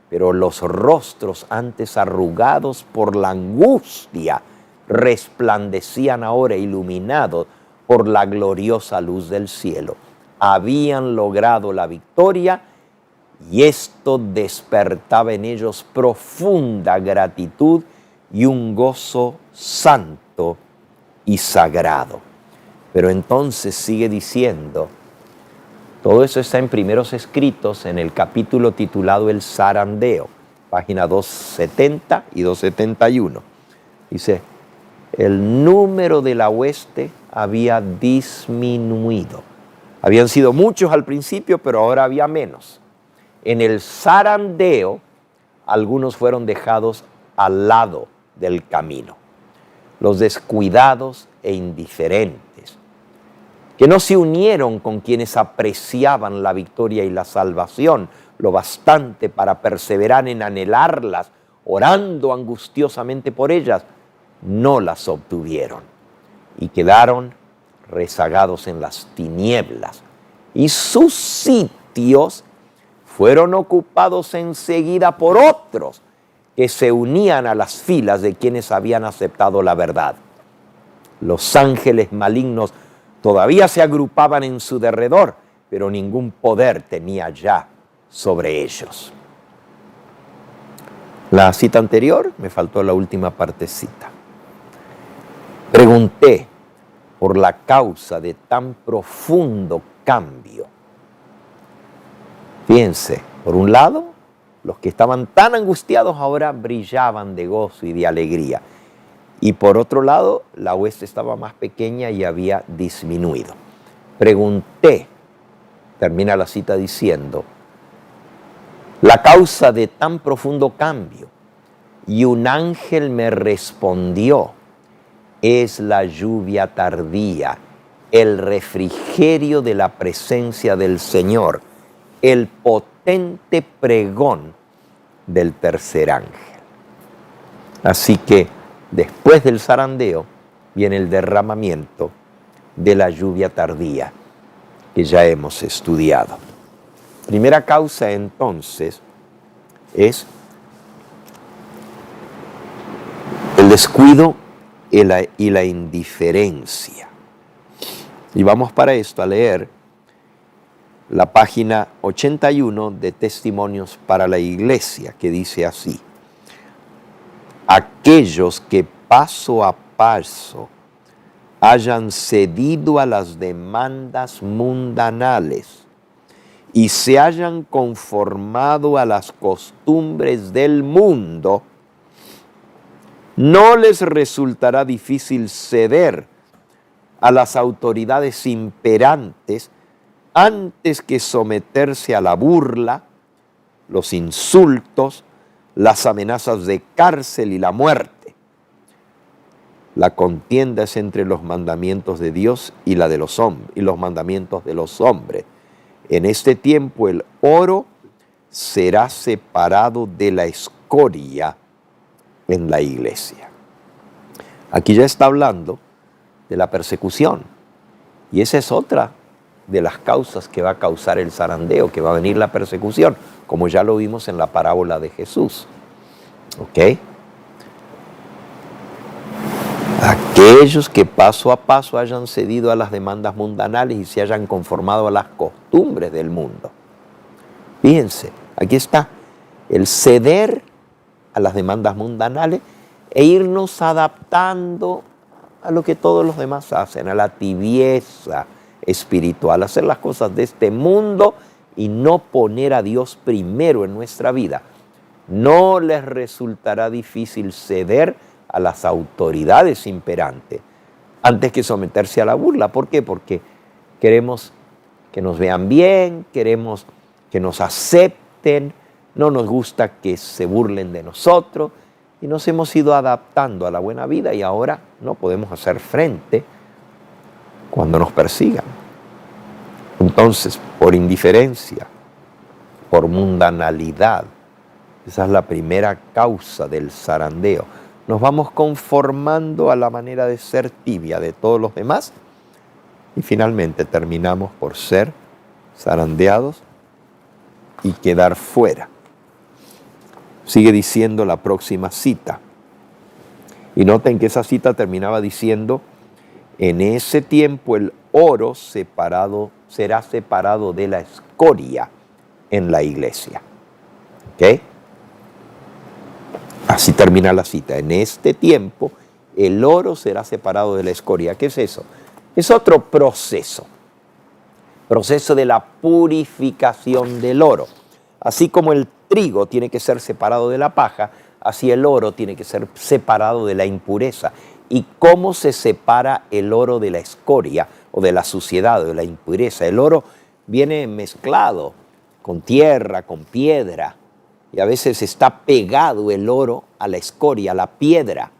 Pero los rostros antes arrugados por la angustia resplandecían ahora iluminados por la gloriosa luz del cielo. Habían logrado la victoria y esto despertaba en ellos profunda gratitud y un gozo santo y sagrado. Pero entonces sigue diciendo, todo eso está en Primeros Escritos, en el capítulo titulado El zarandeo, página 270 y 271. Dice, el número de la hueste había disminuido. Habían sido muchos al principio, pero ahora había menos. En el zarandeo, algunos fueron dejados al lado del camino. Los descuidados e indiferentes, que no se unieron con quienes apreciaban la victoria y la salvación lo bastante para perseverar en anhelarlas, orando angustiosamente por ellas, no las obtuvieron y quedaron rezagados en las tinieblas, y sus sitios fueron ocupados enseguida por otros que se unían a las filas de quienes habían aceptado la verdad. Los ángeles malignos todavía se agrupaban en su derredor, pero ningún poder tenía ya sobre ellos. La cita anterior, me faltó la última partecita. Pregunté por la causa de tan profundo cambio. Fíjense, por un lado, los que estaban tan angustiados ahora brillaban de gozo y de alegría. Y por otro lado, la hueste estaba más pequeña y había disminuido. Pregunté, termina la cita diciendo, la causa de tan profundo cambio, y un ángel me respondió, es la lluvia tardía, el refrigerio de la presencia del Señor, el potente pregón del tercer ángel. Así que después del zarandeo viene el derramamiento de la lluvia tardía que ya hemos estudiado. Primera causa entonces es el descuido y la indiferencia. Y vamos para esto a leer la página 81 de Testimonios para la Iglesia, que dice así: aquellos que paso a paso hayan cedido a las demandas mundanales y se hayan conformado a las costumbres del mundo, no les resultará difícil ceder a las autoridades imperantes antes que someterse a la burla, los insultos, las amenazas de cárcel y la muerte. La contienda es entre los mandamientos de Dios y los mandamientos de los hombres. En este tiempo el oro será separado de la escoria en la iglesia. Aquí ya está hablando de la persecución, y esa es otra de las causas que va a causar el zarandeo, que va a venir la persecución, como ya lo vimos en la parábola de Jesús. ¿Ok? Aquellos que paso a paso hayan cedido a las demandas mundanales y se hayan conformado a las costumbres del mundo. Fíjense, aquí está el ceder a las demandas mundanales e irnos adaptando a lo que todos los demás hacen, a la tibieza espiritual, hacer las cosas de este mundo y no poner a Dios primero en nuestra vida. No les resultará difícil ceder a las autoridades imperantes antes que someterse a la burla. ¿Por qué? Porque queremos que nos vean bien, queremos que nos acepten, no nos gusta que se burlen de nosotros y nos hemos ido adaptando a la buena vida y ahora no podemos hacer frente cuando nos persigan. Entonces, por indiferencia, por mundanalidad, esa es la primera causa del zarandeo. Nos vamos conformando a la manera de ser tibia de todos los demás y finalmente terminamos por ser zarandeados y quedar fuera. Sigue diciendo la próxima cita. Y noten que esa cita terminaba diciendo: en ese tiempo el oro será separado de la escoria en la iglesia. ¿Ok? Así termina la cita. En este tiempo el oro será separado de la escoria. ¿Qué es eso? Es otro proceso. Proceso de la purificación del oro. Así como el trigo tiene que ser separado de la paja, así el oro tiene que ser separado de la impureza. ¿Y cómo se separa el oro de la escoria o de la suciedad o de la impureza? El oro viene mezclado con tierra, con piedra, y a veces está pegado el oro a la escoria, a la piedra,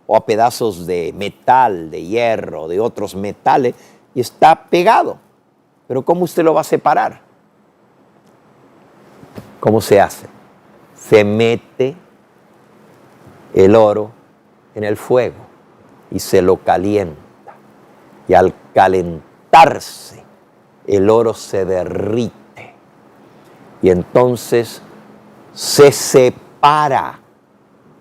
o a pedazos de metal, de hierro, de otros metales, y está pegado. Pero ¿cómo usted lo va a separar? ¿Cómo se hace? Se mete el oro en el fuego y se lo calienta. Y al calentarse, el oro se derrite. Y entonces se separa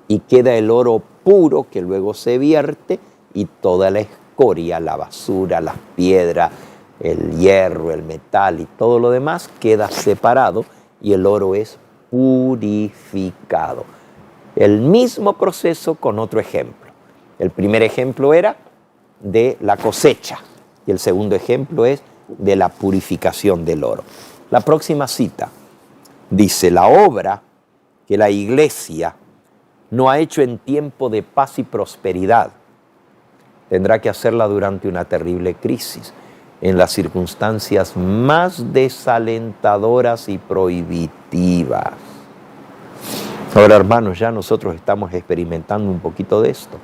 y queda el oro puro que luego se vierte y toda la escoria, la basura, las piedras, el hierro, el metal y todo lo demás queda separado y el oro es purificado. El mismo proceso con otro ejemplo. El primer ejemplo era de la cosecha y el segundo ejemplo es de la purificación del oro. La próxima cita dice: la obra que la iglesia no ha hecho en tiempo de paz y prosperidad, tendrá que hacerla durante una terrible crisis, en las circunstancias más desalentadoras y prohibitivas. Ahora, hermanos, ya nosotros estamos experimentando un poquito de esto.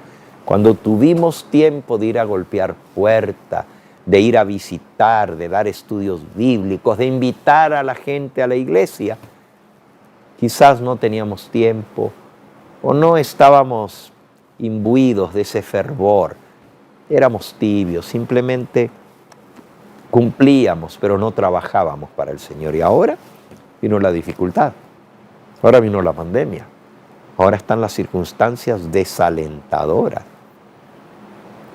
Cuando tuvimos tiempo de ir a golpear puertas, de ir a visitar, de dar estudios bíblicos, de invitar a la gente a la iglesia, quizás no teníamos tiempo o no estábamos imbuidos de ese fervor. Éramos tibios, simplemente cumplíamos, pero no trabajábamos para el Señor. Y ahora vino la dificultad, ahora vino la pandemia, ahora están las circunstancias desalentadoras.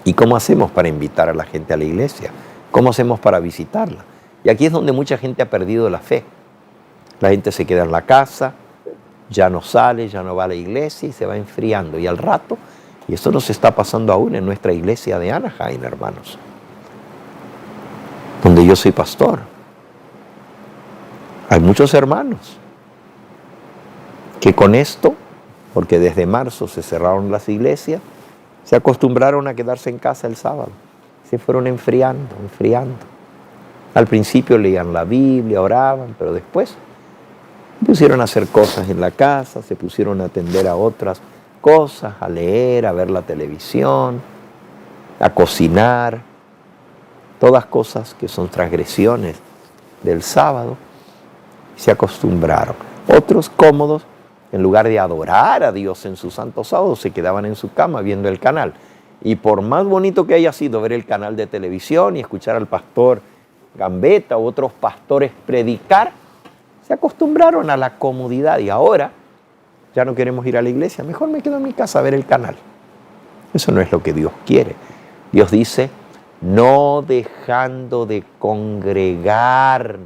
¿Y cómo hacemos para invitar a la gente a la iglesia? ¿Cómo hacemos para visitarla? Y aquí es donde mucha gente ha perdido la fe. La gente se queda en la casa, ya no sale, ya no va a la iglesia y se va enfriando. Y al rato, y esto nos está pasando aún en nuestra iglesia de Anaheim, hermanos, donde yo soy pastor. Hay muchos hermanos que con esto, porque desde marzo se cerraron las iglesias, se acostumbraron a quedarse en casa el sábado. Se fueron enfriando. Al principio leían la Biblia, oraban, pero después se pusieron a hacer cosas en la casa, se pusieron a atender a otras cosas, a leer, a ver la televisión, a cocinar, todas cosas que son transgresiones del sábado. Se acostumbraron. Otros cómodos, en lugar de adorar a Dios en su santo sábado, se quedaban en su cama viendo el canal. Y por más bonito que haya sido ver el canal de televisión y escuchar al pastor Gambetta u otros pastores predicar, se acostumbraron a la comodidad y ahora ya no queremos ir a la iglesia, mejor me quedo en mi casa a ver el canal. Eso no es lo que Dios quiere. Dios dice, no dejando de congregarnos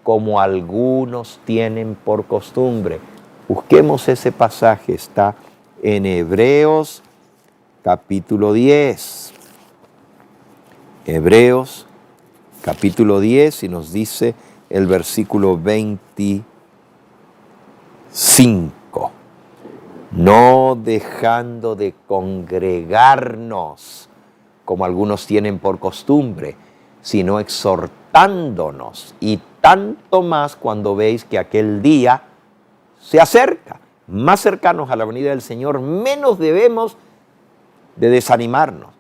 como algunos tienen por costumbre. Busquemos ese pasaje, está en Hebreos capítulo 10. Hebreos capítulo 10 y nos dice el versículo 25. No dejando de congregarnos como algunos tienen por costumbre, sino exhortándonos, y tanto más cuando veis que aquel día se acerca. Más cercanos a la venida del Señor, menos debemos de desanimarnos.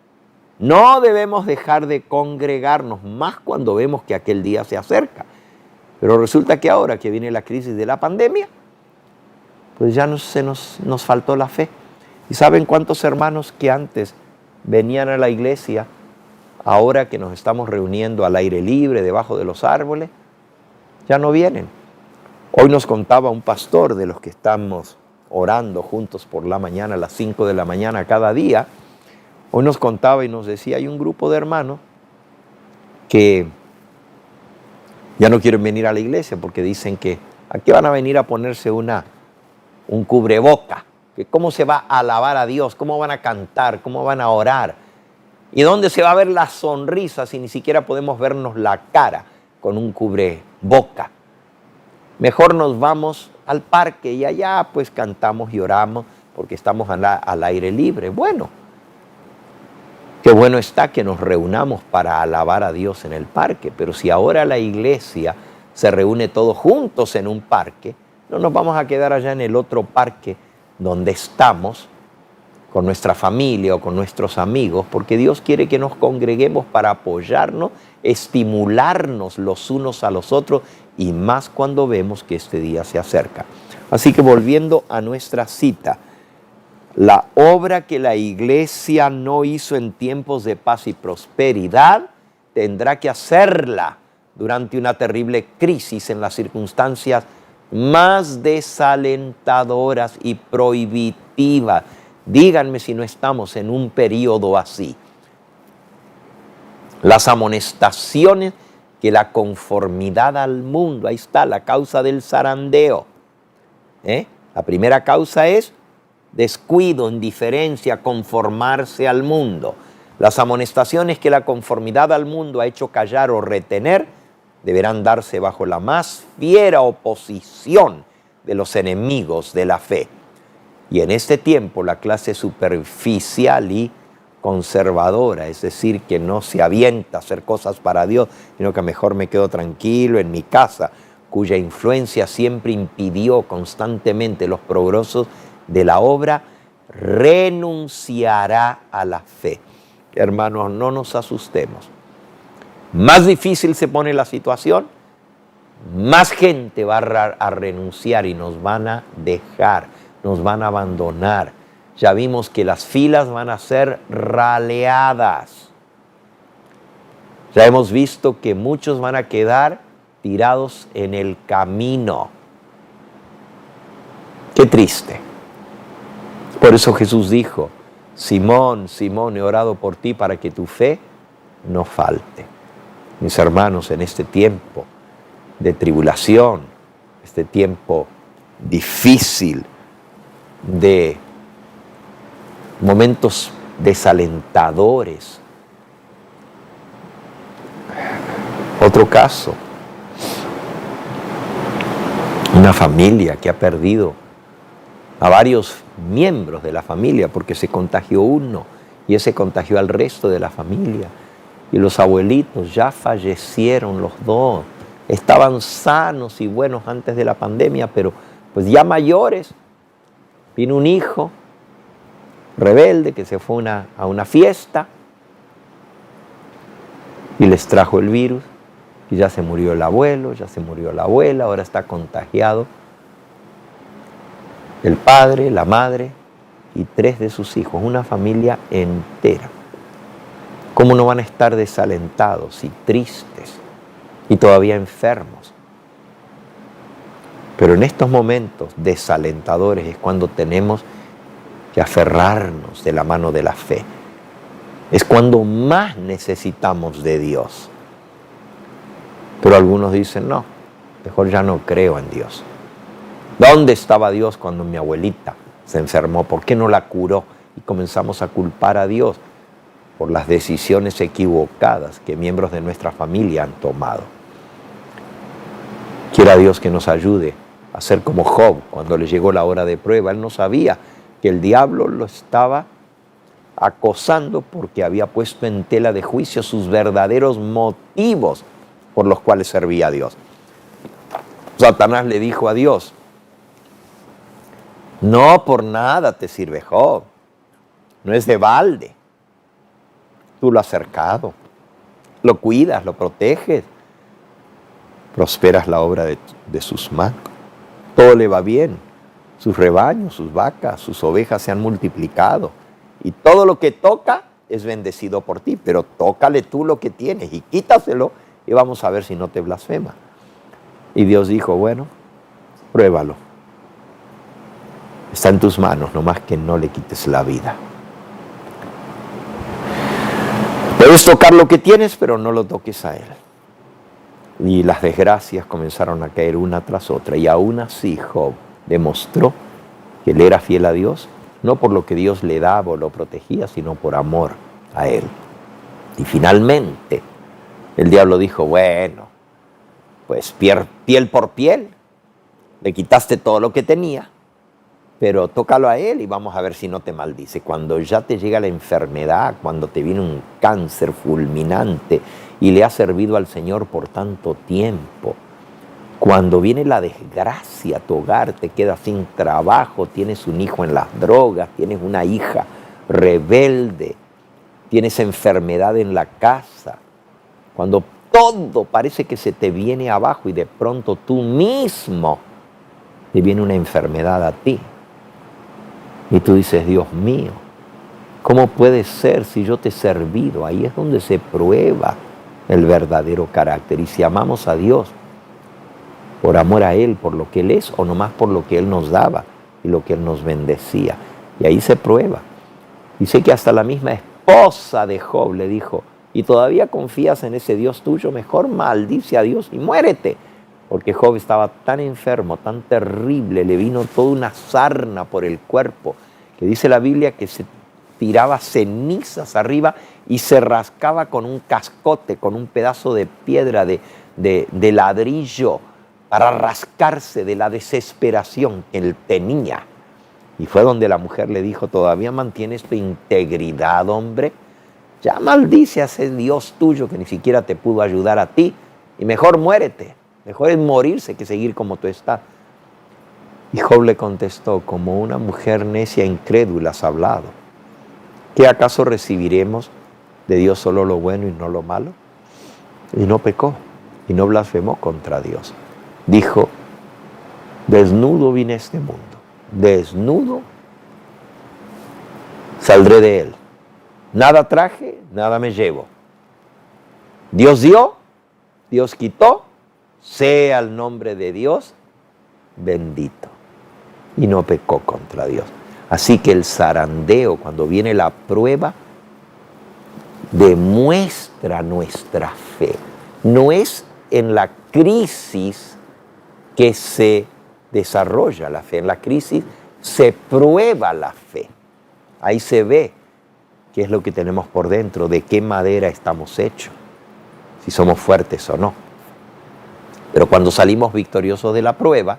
No debemos dejar de congregarnos, más cuando vemos que aquel día se acerca. Pero resulta que ahora que viene la crisis de la pandemia, pues ya nos faltó la fe. ¿Y saben cuántos hermanos que antes venían a la iglesia, ahora que nos estamos reuniendo al aire libre, debajo de los árboles, ya no vienen? Hoy nos contaba un pastor de los que estamos orando juntos por la mañana, a las 5 de la mañana cada día. Hoy nos contaba y nos decía, hay un grupo de hermanos que ya no quieren venir a la iglesia porque dicen que aquí van a venir a ponerse un cubreboca, que cómo se va a alabar a Dios, cómo van a cantar, cómo van a orar, y dónde se va a ver la sonrisa si ni siquiera podemos vernos la cara con un cubreboca. Mejor nos vamos al parque y allá pues cantamos y oramos porque estamos al aire libre. Bueno, qué bueno está que nos reunamos para alabar a Dios en el parque, pero si ahora la iglesia se reúne todos juntos en un parque, no nos vamos a quedar allá en el otro parque donde estamos con nuestra familia o con nuestros amigos, porque Dios quiere que nos congreguemos para apoyarnos, estimularnos los unos a los otros, y más cuando vemos que este día se acerca. Así que volviendo a nuestra cita, la obra que la iglesia no hizo en tiempos de paz y prosperidad, tendrá que hacerla durante una terrible crisis en las circunstancias más desalentadoras y prohibitivas. Díganme si no estamos en un periodo así. Las amonestaciones que la conformidad al mundo, ahí está la causa del zarandeo. La primera causa es descuido, indiferencia, conformarse al mundo. Las amonestaciones que la conformidad al mundo ha hecho callar o retener deberán darse bajo la más fiera oposición de los enemigos de la fe. Y en este tiempo la clase superficial y conservadora, es decir, que no se avienta a hacer cosas para Dios, sino que mejor me quedo tranquilo en mi casa, cuya influencia siempre impidió constantemente los progresos de la obra, renunciará a la fe. Hermanos, no nos asustemos. Más difícil se pone la situación, más gente va a renunciar y nos van a dejar, nos van a abandonar. Ya vimos que las filas van a ser raleadas. Ya hemos visto que muchos van a quedar tirados en el camino. Qué triste. Por eso Jesús dijo, Simón, Simón, he orado por ti para que tu fe no falte. Mis hermanos, en este tiempo de tribulación, este tiempo difícil, de momentos desalentadores. Otro caso, una familia que ha perdido a varios miembros de la familia porque se contagió uno y ese contagió al resto de la familia. Y los abuelitos ya fallecieron los dos. Estaban sanos y buenos antes de la pandemia, pero pues ya mayores. Vino un hijo rebelde que se fue a una fiesta y les trajo el virus. Y ya se murió el abuelo, ya se murió la abuela, ahora está contagiado el padre, la madre y 3 de sus hijos, una familia entera. ¿Cómo no van a estar desalentados y tristes y todavía enfermos? Pero en estos momentos desalentadores es cuando tenemos que aferrarnos de la mano de la fe. Es cuando más necesitamos de Dios. Pero algunos dicen, no, mejor ya no creo en Dios. ¿Dónde estaba Dios cuando mi abuelita se enfermó? ¿Por qué no la curó? Y comenzamos a culpar a Dios por las decisiones equivocadas que miembros de nuestra familia han tomado. Quiera Dios que nos ayude a ser como Job cuando le llegó la hora de prueba. Él no sabía que el diablo lo estaba acosando porque había puesto en tela de juicio sus verdaderos motivos por los cuales servía a Dios. Satanás le dijo a Dios, no por nada te sirve Job, no es de balde. Tú lo has cercado, lo cuidas, lo proteges, prosperas la obra de sus manos. Todo le va bien, sus rebaños, sus vacas, sus ovejas se han multiplicado y todo lo que toca es bendecido por ti, pero tócale tú lo que tienes y quítaselo y vamos a ver si no te blasfema. Y Dios dijo, bueno, pruébalo. Está en tus manos, nomás que no le quites la vida. Puedes tocar lo que tienes, pero no lo toques a él. Y las desgracias comenzaron a caer una tras otra. Y aún así Job demostró que él era fiel a Dios, no por lo que Dios le daba o lo protegía, sino por amor a él. Y finalmente el diablo dijo, bueno, pues piel por piel, le quitaste todo lo que tenía, pero tócalo a él y vamos a ver si no te maldice. Cuando ya te llega la enfermedad, cuando te viene un cáncer fulminante y le has servido al Señor por tanto tiempo, cuando viene la desgracia a tu hogar, te quedas sin trabajo, tienes un hijo en las drogas, tienes una hija rebelde, tienes enfermedad en la casa, cuando todo parece que se te viene abajo y de pronto tú mismo te viene una enfermedad a ti. Y tú dices, Dios mío, ¿cómo puede ser si yo te he servido? Ahí es donde se prueba el verdadero carácter. Y si amamos a Dios por amor a Él, por lo que Él es, o nomás por lo que Él nos daba y lo que Él nos bendecía. Y ahí se prueba. Dice que hasta la misma esposa de Job le dijo, ¿y todavía confías en ese Dios tuyo? Mejor maldice a Dios y muérete. Porque Job estaba tan enfermo, tan terrible, le vino toda una sarna por el cuerpo, que dice la Biblia que se tiraba cenizas arriba y se rascaba con un cascote, con un pedazo de piedra de ladrillo, para rascarse de la desesperación que él tenía. Y fue donde la mujer le dijo, ¿todavía mantienes tu integridad, hombre? Ya maldice a ese Dios tuyo que ni siquiera te pudo ayudar a ti y mejor muérete. Mejor es morirse que seguir como tú estás. Y Job le contestó, como una mujer necia e incrédula has hablado. ¿Qué acaso recibiremos de Dios solo lo bueno y no lo malo? Y no pecó, y no blasfemó contra Dios. Dijo, desnudo vine a este mundo, desnudo saldré de él. Nada traje, nada me llevo. Dios dio, Dios quitó, sea el nombre de Dios bendito. Y no pecó contra Dios. Así que el zarandeo, cuando viene la prueba, demuestra nuestra fe. No es en la crisis que se desarrolla la fe. En la crisis se prueba la fe. Ahí se ve qué es lo que tenemos por dentro, de qué madera estamos hechos, si somos fuertes o no. Pero cuando salimos victoriosos de la prueba,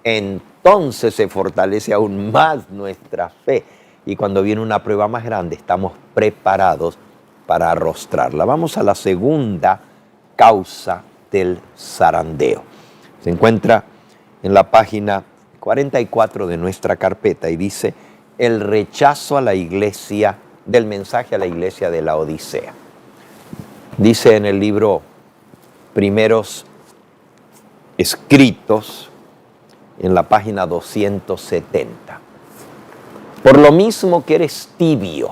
entonces se fortalece aún más nuestra fe. Y cuando viene una prueba más grande, estamos preparados para arrostrarla. Vamos a la segunda causa del zarandeo. Se encuentra en la página 44 de nuestra carpeta y dice: el rechazo a la iglesia, del mensaje a la iglesia de la Odisea. Dice en el libro Primeros Escritos, en la página 270. Por lo mismo que eres tibio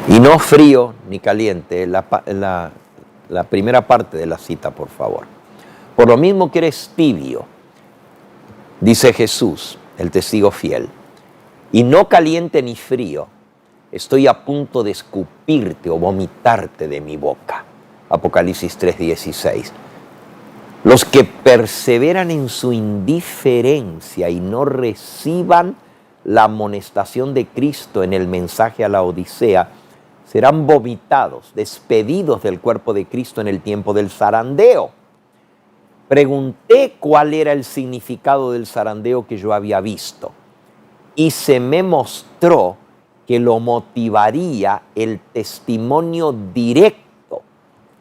y no frío ni caliente, la primera parte de la cita, por favor. Por lo mismo que eres tibio, dice Jesús, el testigo fiel, y no caliente ni frío, estoy a punto de escupirte o vomitarte de mi boca. Apocalipsis 3:16. Los que perseveran en su indiferencia y no reciban la amonestación de Cristo en el mensaje a la Odisea, serán vomitados, despedidos del cuerpo de Cristo en el tiempo del zarandeo. Pregunté cuál era el significado del zarandeo que yo había visto, y se me mostró que lo motivaría el testimonio directo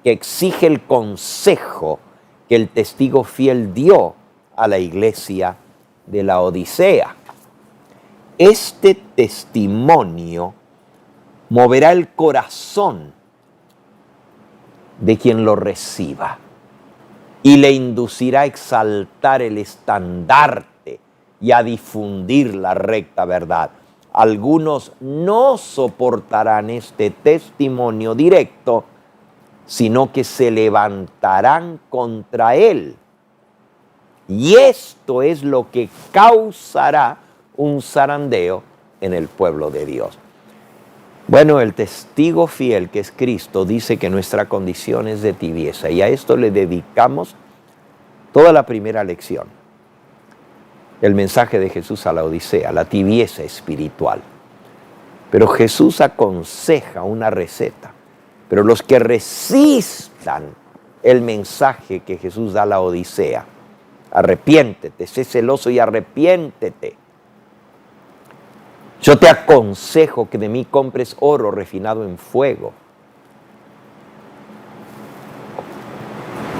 que exige el consejo que el testigo fiel dio a la iglesia de la Odisea. Este testimonio moverá el corazón de quien lo reciba y le inducirá a exaltar el estandarte y a difundir la recta verdad. Algunos no soportarán este testimonio directo, sino que se levantarán contra él. Y esto es lo que causará un zarandeo en el pueblo de Dios. Bueno, el testigo fiel, que es Cristo, dice que nuestra condición es de tibieza, y a esto le dedicamos toda la primera lección. El mensaje de Jesús a la Odisea, la tibieza espiritual. Pero Jesús aconseja una receta. Pero los que resistan el mensaje que Jesús da a la Odisea, arrepiéntete, sé celoso y arrepiéntete. Yo te aconsejo que de mí compres oro refinado en fuego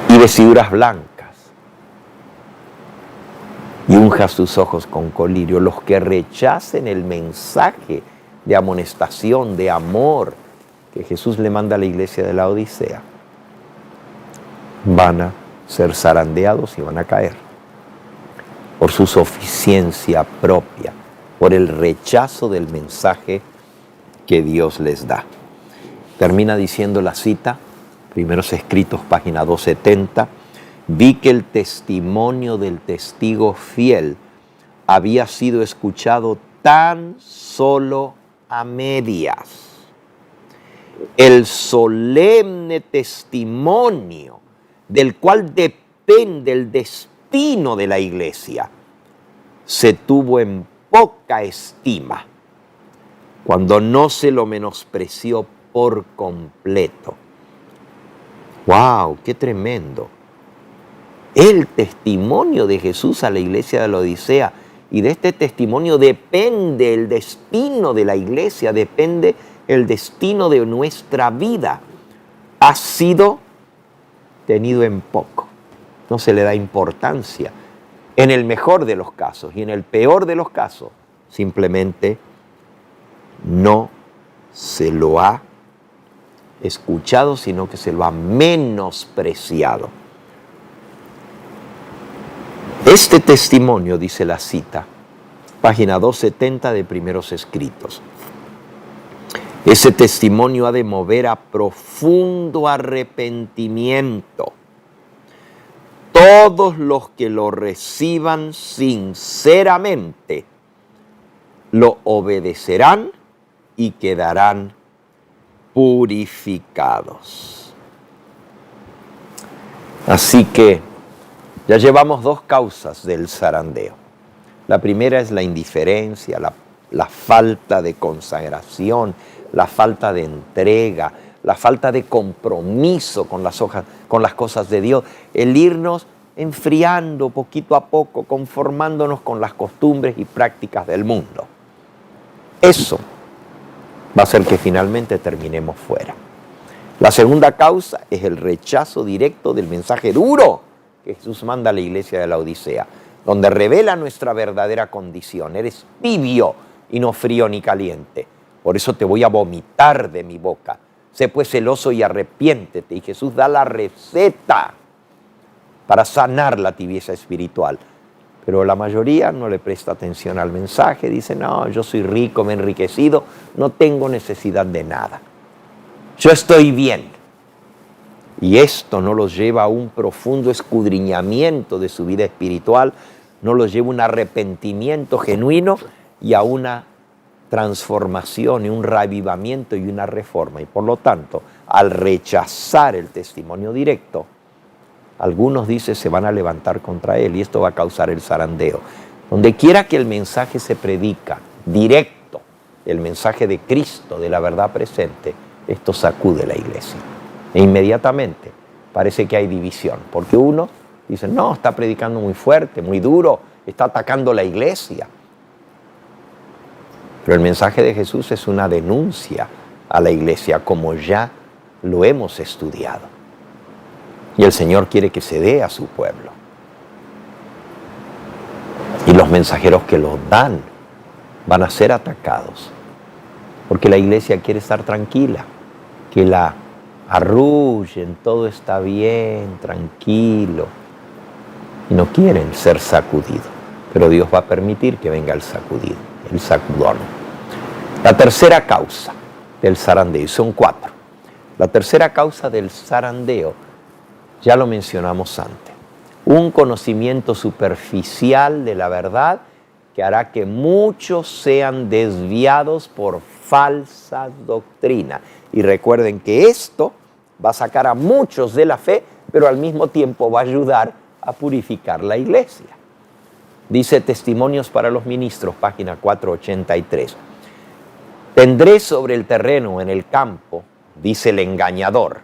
y vestiduras blancas y unjas tus ojos con colirio. Los que rechacen el mensaje de amonestación, de amor, que Jesús le manda a la iglesia de la Odisea, van a ser zarandeados y van a caer por su suficiencia propia, por el rechazo del mensaje que Dios les da. Termina diciendo la cita, Primeros Escritos, página 270, vi que el testimonio del testigo fiel había sido escuchado tan solo a medias. El solemne testimonio del cual depende el destino de la iglesia se tuvo en poca estima cuando no se lo menospreció por completo. ¡Wow! ¡Qué tremendo! El testimonio de Jesús a la iglesia de la Odisea, y de este testimonio depende el destino de la iglesia, depende el destino de nuestra vida, ha sido tenido en poco. No se le da importancia en el mejor de los casos, y en el peor de los casos simplemente no se lo ha escuchado, sino que se lo ha menospreciado. Este testimonio, dice la cita, página 270 de Primeros Escritos, ese testimonio ha de mover a profundo arrepentimiento. Todos los que lo reciban sinceramente lo obedecerán y quedarán purificados. Así que ya llevamos dos causas del zarandeo. La primera es la indiferencia, la falta de consagración, la falta de entrega, la falta de compromiso con las cosas de Dios, el irnos enfriando poquito a poco, conformándonos con las costumbres y prácticas del mundo. Eso va a hacer que finalmente terminemos fuera. La segunda causa es el rechazo directo del mensaje duro que Jesús manda a la iglesia de la Odisea, donde revela nuestra verdadera condición. Eres tibio y no frío ni caliente. Por eso te voy a vomitar de mi boca. Sé pues celoso y arrepiéntete. Y Jesús da la receta para sanar la tibieza espiritual. Pero la mayoría no le presta atención al mensaje. Dice, no, yo soy rico, me he enriquecido, no tengo necesidad de nada. Yo estoy bien. Y esto no los lleva a un profundo escudriñamiento de su vida espiritual, no los lleva a un arrepentimiento genuino y a una transformación y un reavivamiento y una reforma. Y por lo tanto, al rechazar el testimonio directo, algunos, dicen, se van a levantar contra él y esto va a causar el zarandeo. Donde quiera que el mensaje se predica directo, el mensaje de Cristo, de la verdad presente, esto sacude la iglesia. E inmediatamente parece que hay división, porque uno dice, no, está predicando muy fuerte, muy duro, está atacando la iglesia. Pero el mensaje de Jesús es una denuncia a la iglesia, como ya lo hemos estudiado. Y el Señor quiere que se dé a su pueblo. Y los mensajeros que lo dan van a ser atacados, porque la iglesia quiere estar tranquila, que la arrullen, todo está bien, tranquilo, y no quieren ser sacudidos. Pero Dios va a permitir que venga el sacudido, el sacudón. La tercera causa del zarandeo, y son 4. La tercera causa del zarandeo, ya lo mencionamos antes, un conocimiento superficial de la verdad que hará que muchos sean desviados por falsas doctrinas. Y recuerden que esto va a sacar a muchos de la fe, pero al mismo tiempo va a ayudar a purificar la iglesia. Dice Testimonios para los Ministros, página 483. Tendré sobre el terreno, en el campo, dice el engañador,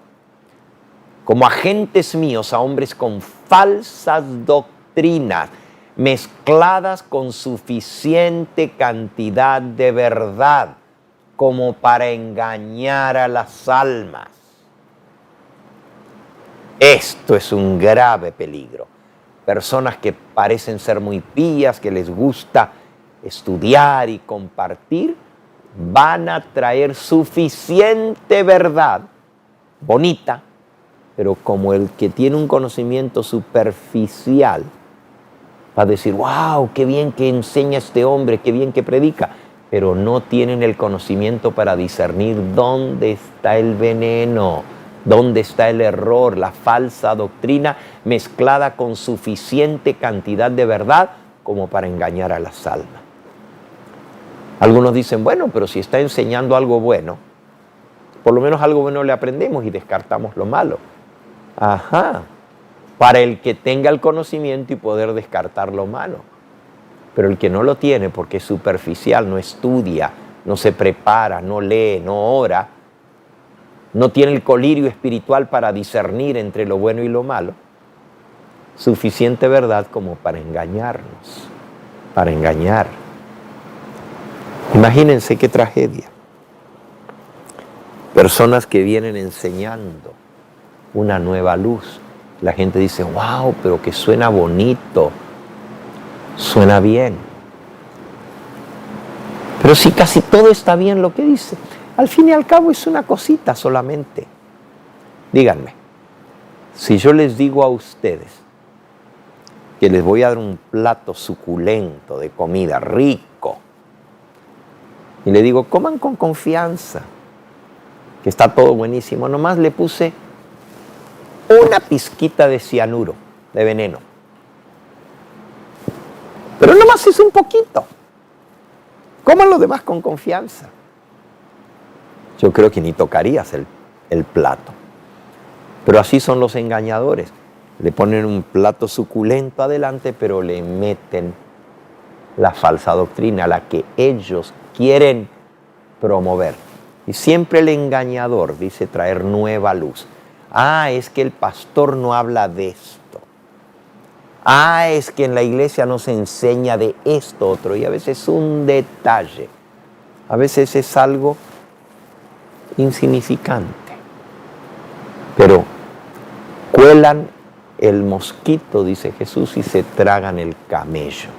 como agentes míos a hombres con falsas doctrinas, mezcladas con suficiente cantidad de verdad, como para engañar a las almas. Esto es un grave peligro. Personas que parecen ser muy pías, que les gusta estudiar y compartir, van a traer suficiente verdad, bonita, pero como el que tiene un conocimiento superficial, va a decir, wow, qué bien que enseña este hombre, qué bien que predica, pero no tienen el conocimiento para discernir dónde está el veneno, dónde está el error, la falsa doctrina mezclada con suficiente cantidad de verdad como para engañar a las almas. Algunos dicen, bueno, pero si está enseñando algo bueno, por lo menos algo bueno le aprendemos y descartamos lo malo. Ajá, para el que tenga el conocimiento y poder descartar lo malo. Pero el que no lo tiene porque es superficial, no estudia, no se prepara, no lee, no ora, no tiene el colirio espiritual para discernir entre lo bueno y lo malo, suficiente verdad como para engañarnos, para engañar. Imagínense qué tragedia. Personas que vienen enseñando una nueva luz. La gente dice, wow, pero que suena bonito, suena bien. Pero si casi todo está bien lo que dice, al fin y al cabo es una cosita solamente. Díganme, si yo les digo a ustedes que les voy a dar un plato suculento de comida rico, y le digo, coman con confianza, que está todo buenísimo, nomás le puse una pizquita de cianuro, de veneno. Pero nomás es un poquito. Coman lo demás con confianza. Yo creo que ni tocarías el plato. Pero así son los engañadores. Le ponen un plato suculento adelante, pero le meten la falsa doctrina, la que ellos quieren promover. Y siempre el engañador dice traer nueva luz. Es que el pastor no habla de esto. Es que en la iglesia no se enseña de esto otro. Y a veces es un detalle. A veces es algo insignificante. Pero cuelan el mosquito, dice Jesús, y se tragan el camello.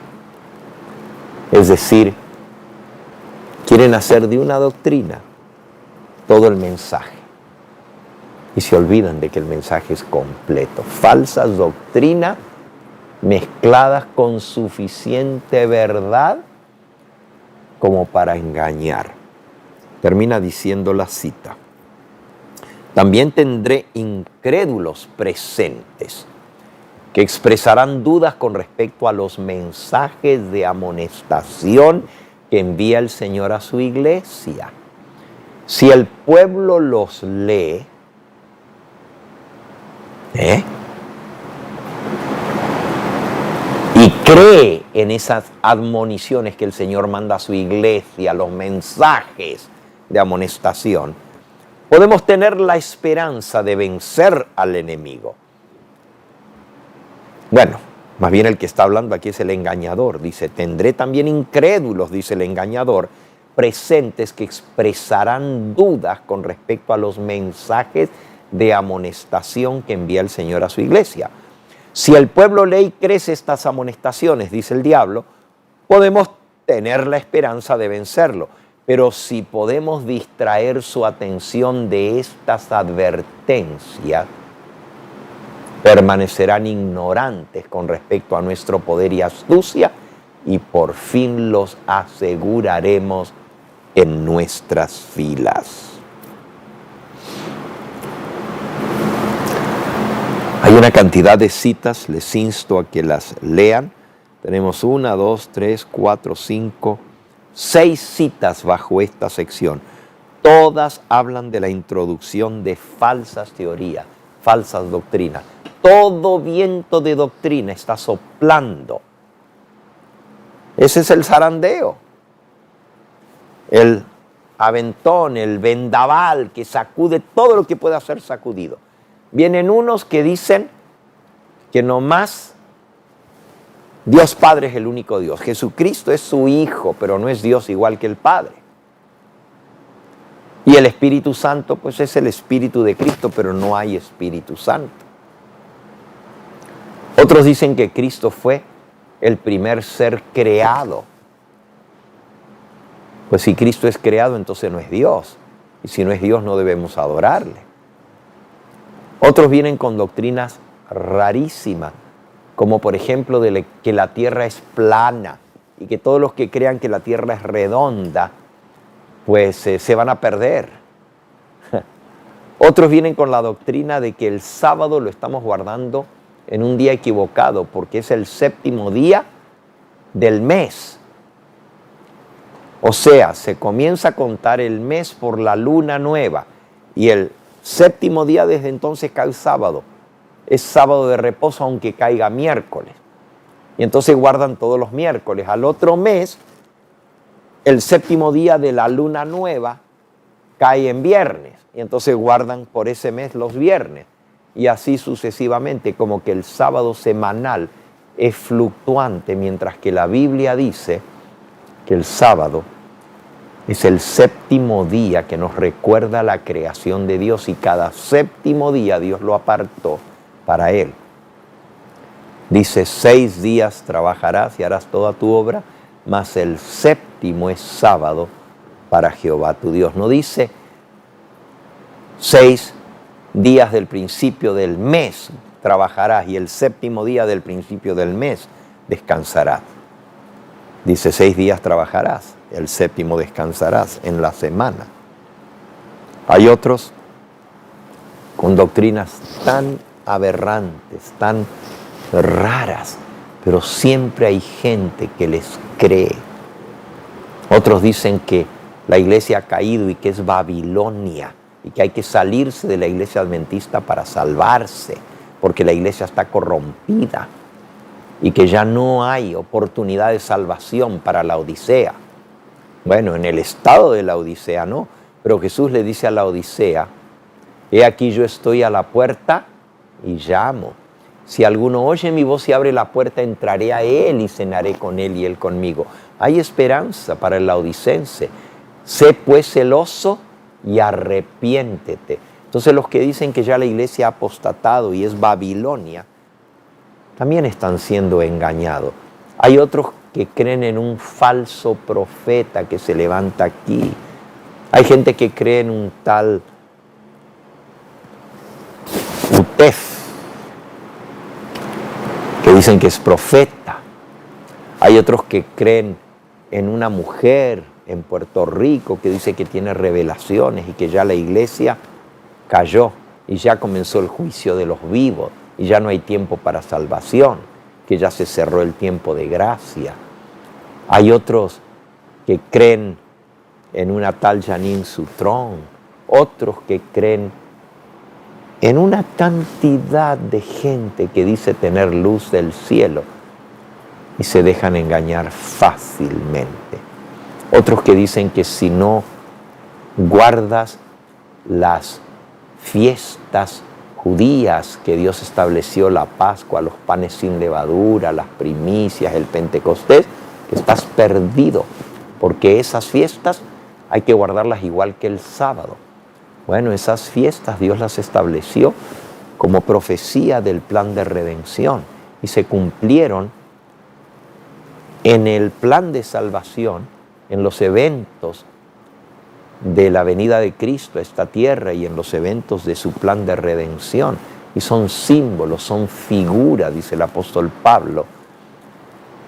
Es decir, quieren hacer de una doctrina todo el mensaje y se olvidan de que el mensaje es completo. Falsas doctrinas mezcladas con suficiente verdad como para engañar. Termina diciendo la cita. También tendré incrédulos presentes que expresarán dudas con respecto a los mensajes de amonestación que envía el Señor a su iglesia. Si el pueblo los lee, y cree en esas admoniciones que el Señor manda a su iglesia, los mensajes de amonestación, podemos tener la esperanza de vencer al enemigo. Bueno, más bien el que está hablando aquí es el engañador. Dice, tendré también incrédulos, dice el engañador, presentes que expresarán dudas con respecto a los mensajes de amonestación que envía el Señor a su iglesia. Si el pueblo lee y crece estas amonestaciones, dice el diablo, podemos tener la esperanza de vencerlo. Pero si podemos distraer su atención de estas advertencias, permanecerán ignorantes con respecto a nuestro poder y astucia y por fin los aseguraremos en nuestras filas. Hay una cantidad de citas, les insto a que las lean. Tenemos 1, 2, 3, 4, 5, 6 citas bajo esta sección. Todas hablan de la introducción de falsas teorías, falsas doctrinas. Todo viento de doctrina está soplando. Ese es el zarandeo. El aventón, el vendaval que sacude todo lo que pueda ser sacudido. Vienen unos que dicen que nomás Dios Padre es el único Dios. Jesucristo es su Hijo, pero no es Dios igual que el Padre. Y el Espíritu Santo, pues es el Espíritu de Cristo, pero no hay Espíritu Santo. Otros dicen que Cristo fue el primer ser creado. Pues si Cristo es creado, entonces no es Dios. Y si no es Dios, no debemos adorarle. Otros vienen con doctrinas rarísimas, como por ejemplo que la tierra es plana y que todos los que crean que la tierra es redonda, pues se van a perder. Otros vienen con la doctrina de que el sábado lo estamos guardando en un día equivocado, porque es el 7º día del mes. O sea, se comienza a contar el mes por la luna nueva y el 7º día desde entonces cae sábado. Es sábado de reposo aunque caiga miércoles. Y entonces guardan todos los miércoles. Al otro mes, el 7º día de la luna nueva cae en viernes. Y entonces guardan por ese mes los viernes. Y así sucesivamente, como que el sábado semanal es fluctuante, mientras que la Biblia dice que el sábado es el 7º día que nos recuerda la creación de Dios y cada 7º día Dios lo apartó para Él. Dice, 6 días trabajarás y harás toda tu obra, mas el 7º es sábado para Jehová tu Dios. No dice 6 días del principio del mes trabajarás y el 7º día del principio del mes descansarás. Dice 6 días trabajarás, el 7º descansarás en la semana. Hay otros con doctrinas tan aberrantes, tan raras, pero siempre hay gente que les cree. Otros dicen que la iglesia ha caído y que es Babilonia y que hay que salirse de la iglesia adventista para salvarse. porque la iglesia está corrompida y que ya no hay oportunidad de salvación para la Odisea. Bueno, en el estado de la Odisea no, pero Jesús le dice a la Odisea: he aquí yo estoy a la puerta y llamo. Si alguno oye mi voz y abre la puerta, entraré a él y cenaré con él y él conmigo. Hay esperanza para el laodicense. Sé pues celoso y arrepiéntete. Entonces los que dicen que ya la iglesia ha apostatado y es Babilonia, también están siendo engañados. Hay otros que creen en un falso profeta que se levanta aquí. Hay gente que cree en un tal Utef, que dicen que es profeta. Hay otros que creen en una mujer en Puerto Rico que dice que tiene revelaciones y que ya la iglesia cayó y ya comenzó el juicio de los vivos y ya no hay tiempo para salvación, que ya se cerró el tiempo de gracia. Hay otros que creen en una tal Janine Sutrón, otros que creen en una cantidad de gente que dice tener luz del cielo y se dejan engañar fácilmente. Otros que dicen que si no guardas las fiestas judías que Dios estableció, la Pascua, los panes sin levadura, las primicias, el Pentecostés, que estás perdido, porque esas fiestas hay que guardarlas igual que el sábado. Bueno, esas fiestas Dios las estableció como profecía del plan de redención y se cumplieron en el plan de salvación, en los eventos de la venida de Cristo a esta tierra y en los eventos de su plan de redención. Y son símbolos, son figuras, dice el apóstol Pablo,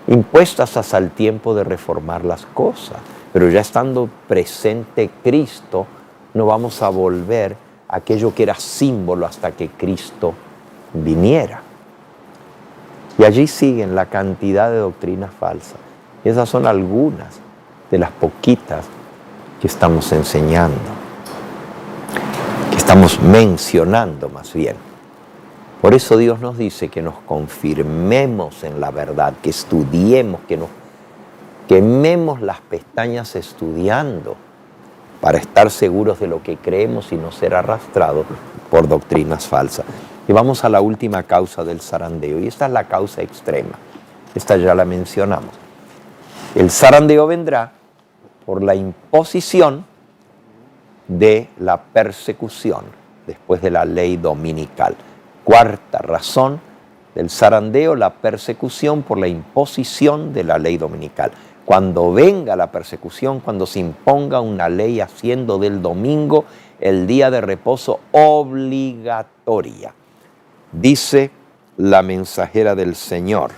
impuestas hasta el tiempo de reformar las cosas. Pero ya estando presente Cristo, no vamos a volver a aquello que era símbolo hasta que Cristo viniera. Y allí siguen la cantidad de doctrinas falsas. Y esas son algunas de las poquitas que estamos enseñando, que estamos mencionando más bien. Por eso Dios nos dice que nos confirmemos en la verdad, que estudiemos, que nos quememos las pestañas estudiando para estar seguros de lo que creemos y no ser arrastrados por doctrinas falsas. Y vamos a la última causa del zarandeo, y esta es la causa extrema. Esta ya la mencionamos. El zarandeo vendrá por la imposición de la persecución después de la ley dominical. Cuarta razón del zarandeo, la persecución por la imposición de la ley dominical. Cuando venga la persecución, cuando se imponga una ley haciendo del domingo el día de reposo obligatoria. Dice la mensajera del Señor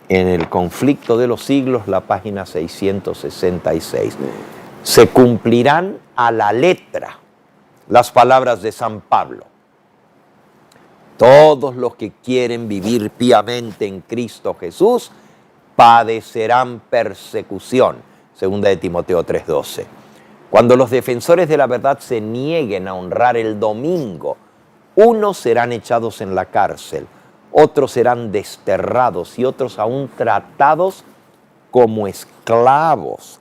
en el conflicto de los siglos, la página 666. Se cumplirán a la letra las palabras de San Pablo. Todos los que quieren vivir piamente en Cristo Jesús padecerán persecución. Segunda de Timoteo 3:12. Cuando los defensores de la verdad se nieguen a honrar el domingo, unos serán echados en la cárcel, otros serán desterrados y otros aún tratados como esclavos.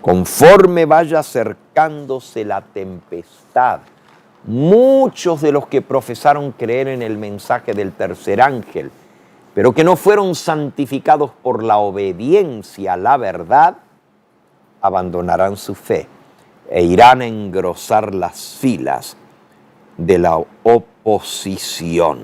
Conforme vaya acercándose la tempestad, muchos de los que profesaron creer en el mensaje del tercer ángel, pero que no fueron santificados por la obediencia a la verdad, abandonarán su fe e irán a engrosar las filas de la oposición.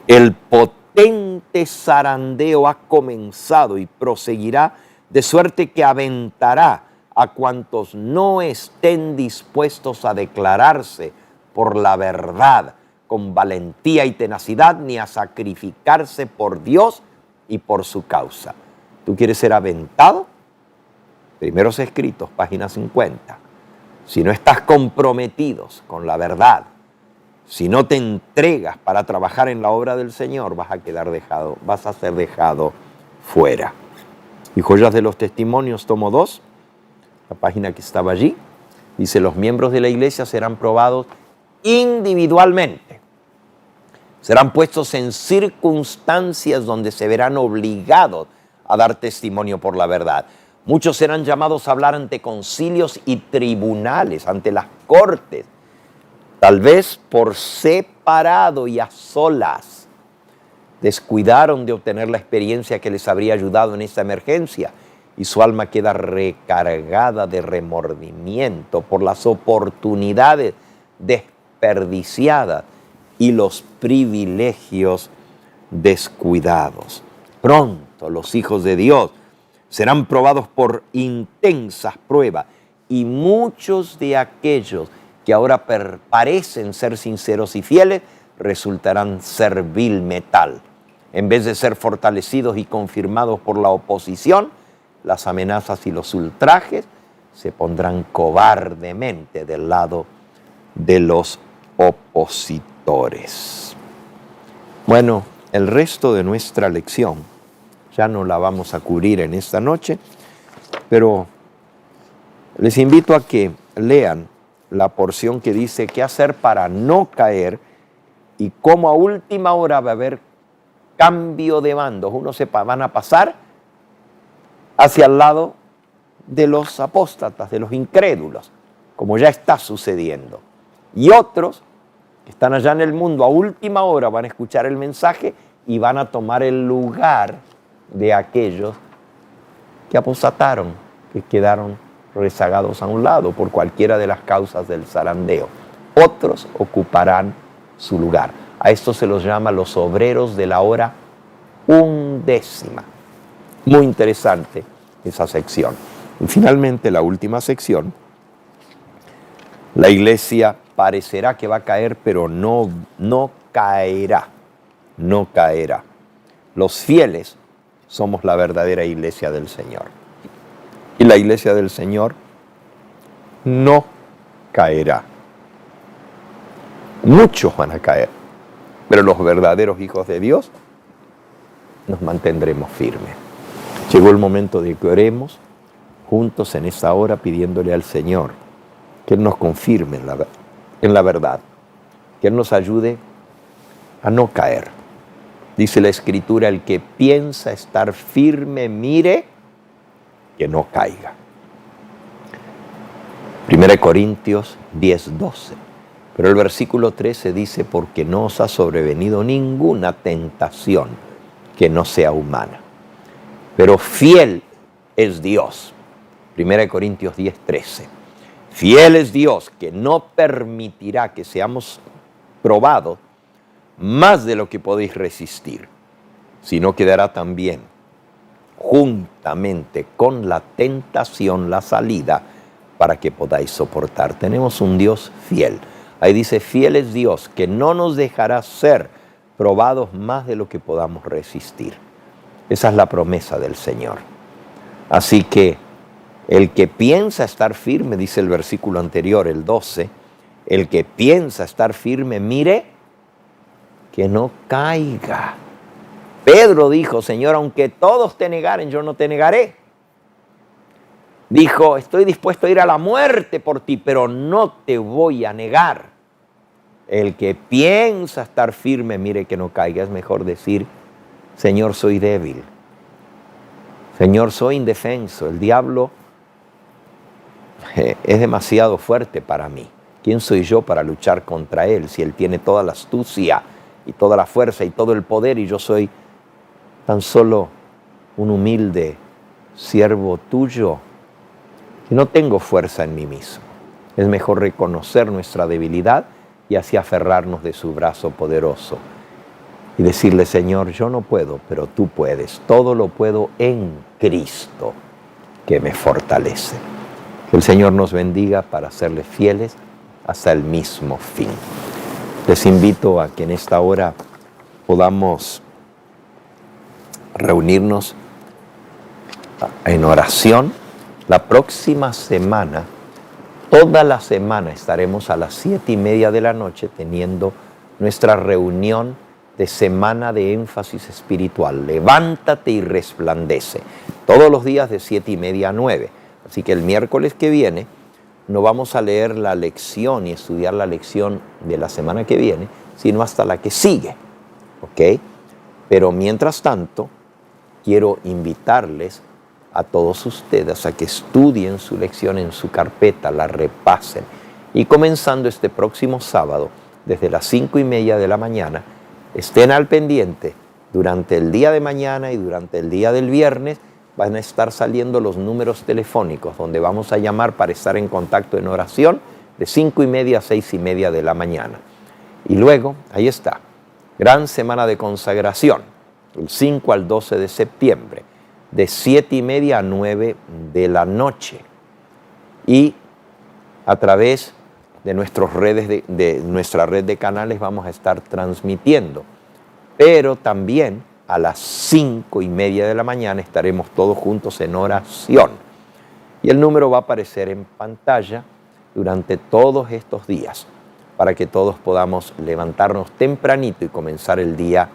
El potente zarandeo ha comenzado y proseguirá, de suerte que aventará a cuantos no estén dispuestos a declararse por la verdad con valentía y tenacidad, ni a sacrificarse por Dios y por su causa. ¿Tú quieres ser aventado? Primeros Escritos, página 50. Si no estás comprometidos con la verdad, si no te entregas para trabajar en la obra del Señor, vas a ser dejado fuera. Y Joyas de los Testimonios, tomo 2, la página que estaba allí, dice: los miembros de la iglesia serán probados individualmente. Serán puestos en circunstancias donde se verán obligados a dar testimonio por la verdad. Muchos serán llamados a hablar ante concilios y tribunales, ante las cortes, tal vez por separado y a solas. Descuidaron de obtener la experiencia que les habría ayudado en esta emergencia y su alma queda recargada de remordimiento por las oportunidades desperdiciadas y los privilegios descuidados. Pronto los hijos de Dios serán probados por intensas pruebas y muchos de aquellos que ahora parecen ser sinceros y fieles resultarán ser vil metal. En vez de ser fortalecidos y confirmados por la oposición, las amenazas y los ultrajes se pondrán cobardemente del lado de los opositores. Bueno, el resto de nuestra lección ya no la vamos a cubrir en esta noche, pero les invito a que lean la porción que dice qué hacer para no caer y cómo a última hora va a haber cambio de bandos. Unos van a pasar hacia el lado de los apóstatas, de los incrédulos, como ya está sucediendo. Y otros que están allá en el mundo a última hora van a escuchar el mensaje y van a tomar el lugar de aquellos que apostataron, que quedaron rezagados a un lado por cualquiera de las causas del zarandeo. Otros ocuparán su lugar. A esto se los llama los obreros de la hora undécima. Muy interesante esa sección. Y finalmente la última sección, la iglesia parecerá que va a caer, pero no caerá, no caerá. Los fieles somos la verdadera iglesia del Señor. Y la iglesia del Señor no caerá. Muchos van a caer, pero los verdaderos hijos de Dios nos mantendremos firmes. Llegó el momento de que oremos juntos en esta hora pidiéndole al Señor que Él nos confirme en la verdad, que Él nos ayude a no caer. Dice la Escritura, el que piensa estar firme, mire que no caiga. 1 Corintios 10:12. Pero el versículo 13 dice, porque no os ha sobrevenido ninguna tentación que no sea humana. Pero fiel es Dios. 1 Corintios 10:13. Fiel es Dios que no permitirá que seamos probados más de lo que podéis resistir, sino que dará también juntamente con la tentación la salida para que podáis soportar. Tenemos un Dios fiel. Ahí dice, fiel es Dios que no nos dejará ser probados más de lo que podamos resistir. Esa es la promesa del Señor. Así que el que piensa estar firme, dice el versículo anterior, el 12, el que piensa estar firme, mire que no caiga. Pedro dijo, Señor, aunque todos te negaren, yo no te negaré. Dijo, estoy dispuesto a ir a la muerte por ti, pero no te voy a negar. El que piensa estar firme, mire que no caiga. Es mejor decir, Señor, soy débil. Señor, soy indefenso. El diablo es demasiado fuerte para mí. ¿Quién soy yo para luchar contra él si él tiene toda la astucia y toda la fuerza y todo el poder y yo soy tan solo un humilde siervo tuyo que no tengo fuerza en mí mismo? Es mejor reconocer nuestra debilidad y así aferrarnos de su brazo poderoso y decirle, Señor, yo no puedo, pero tú puedes. Todo lo puedo en Cristo que me fortalece. Que el Señor nos bendiga para serle fieles hasta el mismo fin. Les invito a que en esta hora podamos reunirnos en oración. La próxima semana, toda la semana estaremos a las 7:30 de la noche teniendo nuestra reunión de semana de énfasis espiritual. Levántate y resplandece. Todos los días de 7:30 a 9. Así que el miércoles que viene no vamos a leer la lección y estudiar la lección de la semana que viene, sino hasta la que sigue, ¿ok? Pero mientras tanto, quiero invitarles a todos ustedes a que estudien su lección en su carpeta, la repasen. Y comenzando este próximo sábado, desde las 5:30 de la mañana, estén al pendiente. Durante el día de mañana y durante el día del viernes van a estar saliendo los números telefónicos donde vamos a llamar para estar en contacto en oración de 5:30 a 6:30 de la mañana. Y luego, ahí está, gran semana de consagración, el 5 al 12 de septiembre, de 7:30 a 9 de la noche. Y a través de nuestras redes de nuestra red de canales vamos a estar transmitiendo. Pero también a las 5:30 de la mañana estaremos todos juntos en oración. Y el número va a aparecer en pantalla durante todos estos días para que todos podamos levantarnos tempranito y comenzar el día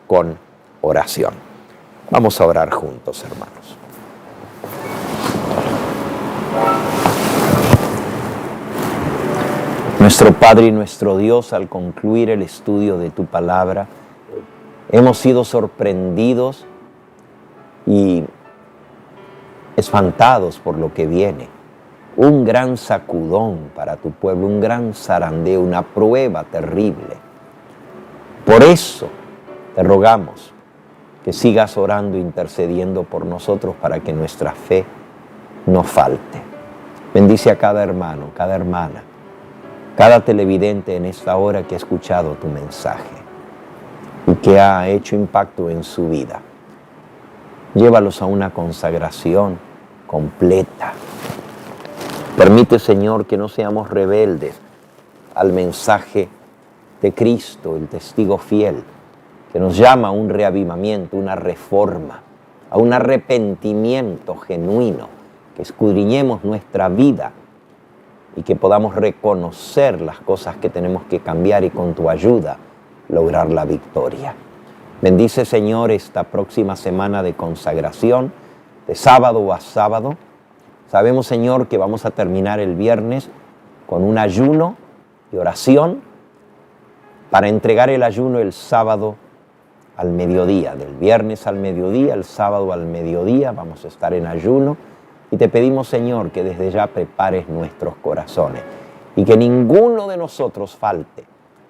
con oración. Vamos a orar juntos, hermanos. Nuestro Padre y nuestro Dios, al concluir el estudio de tu palabra, hemos sido sorprendidos y espantados por lo que viene. Un gran sacudón para tu pueblo, un gran zarandeo, una prueba terrible. Por eso te rogamos que sigas orando, intercediendo por nosotros para que nuestra fe no falte. Bendice a cada hermano, cada hermana, cada televidente en esta hora que ha escuchado tu mensaje y que ha hecho impacto en su vida. Llévalos a una consagración completa. Permite, Señor, que no seamos rebeldes al mensaje de Cristo, el testigo fiel, que nos llama a un reavivamiento, una reforma, a un arrepentimiento genuino, que escudriñemos nuestra vida y que podamos reconocer las cosas que tenemos que cambiar y con tu ayuda lograr la victoria. Bendice, Señor, esta próxima semana de consagración, de sábado a sábado. Sabemos, Señor, que vamos a terminar el viernes con un ayuno y oración para entregar el ayuno el sábado al mediodía, del viernes al mediodía, el sábado al mediodía, vamos a estar en ayuno. Y te pedimos, Señor, que desde ya prepares nuestros corazones y que ninguno de nosotros falte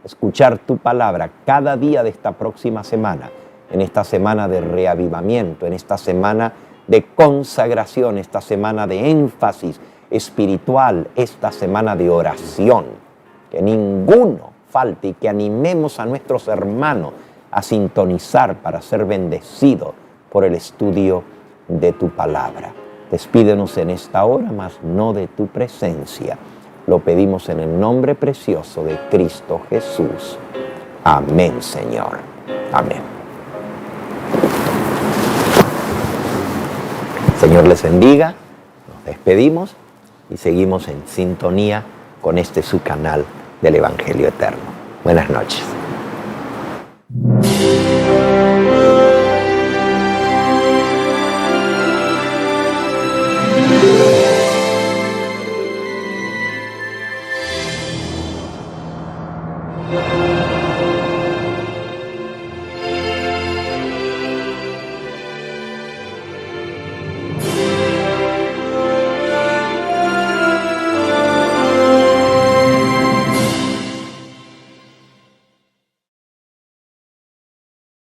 escuchar tu palabra cada día de esta próxima semana, en esta semana de reavivamiento, en esta semana de consagración, esta semana de énfasis espiritual, esta semana de oración. Que ninguno falte y que animemos a nuestros hermanos a sintonizar para ser bendecidos por el estudio de tu palabra. Despídenos en esta hora, mas no de tu presencia. Lo pedimos en el nombre precioso de Cristo Jesús. Amén, Señor. Amén. Señor les bendiga. Nos despedimos y seguimos en sintonía con este su canal del Evangelio Eterno. Buenas noches.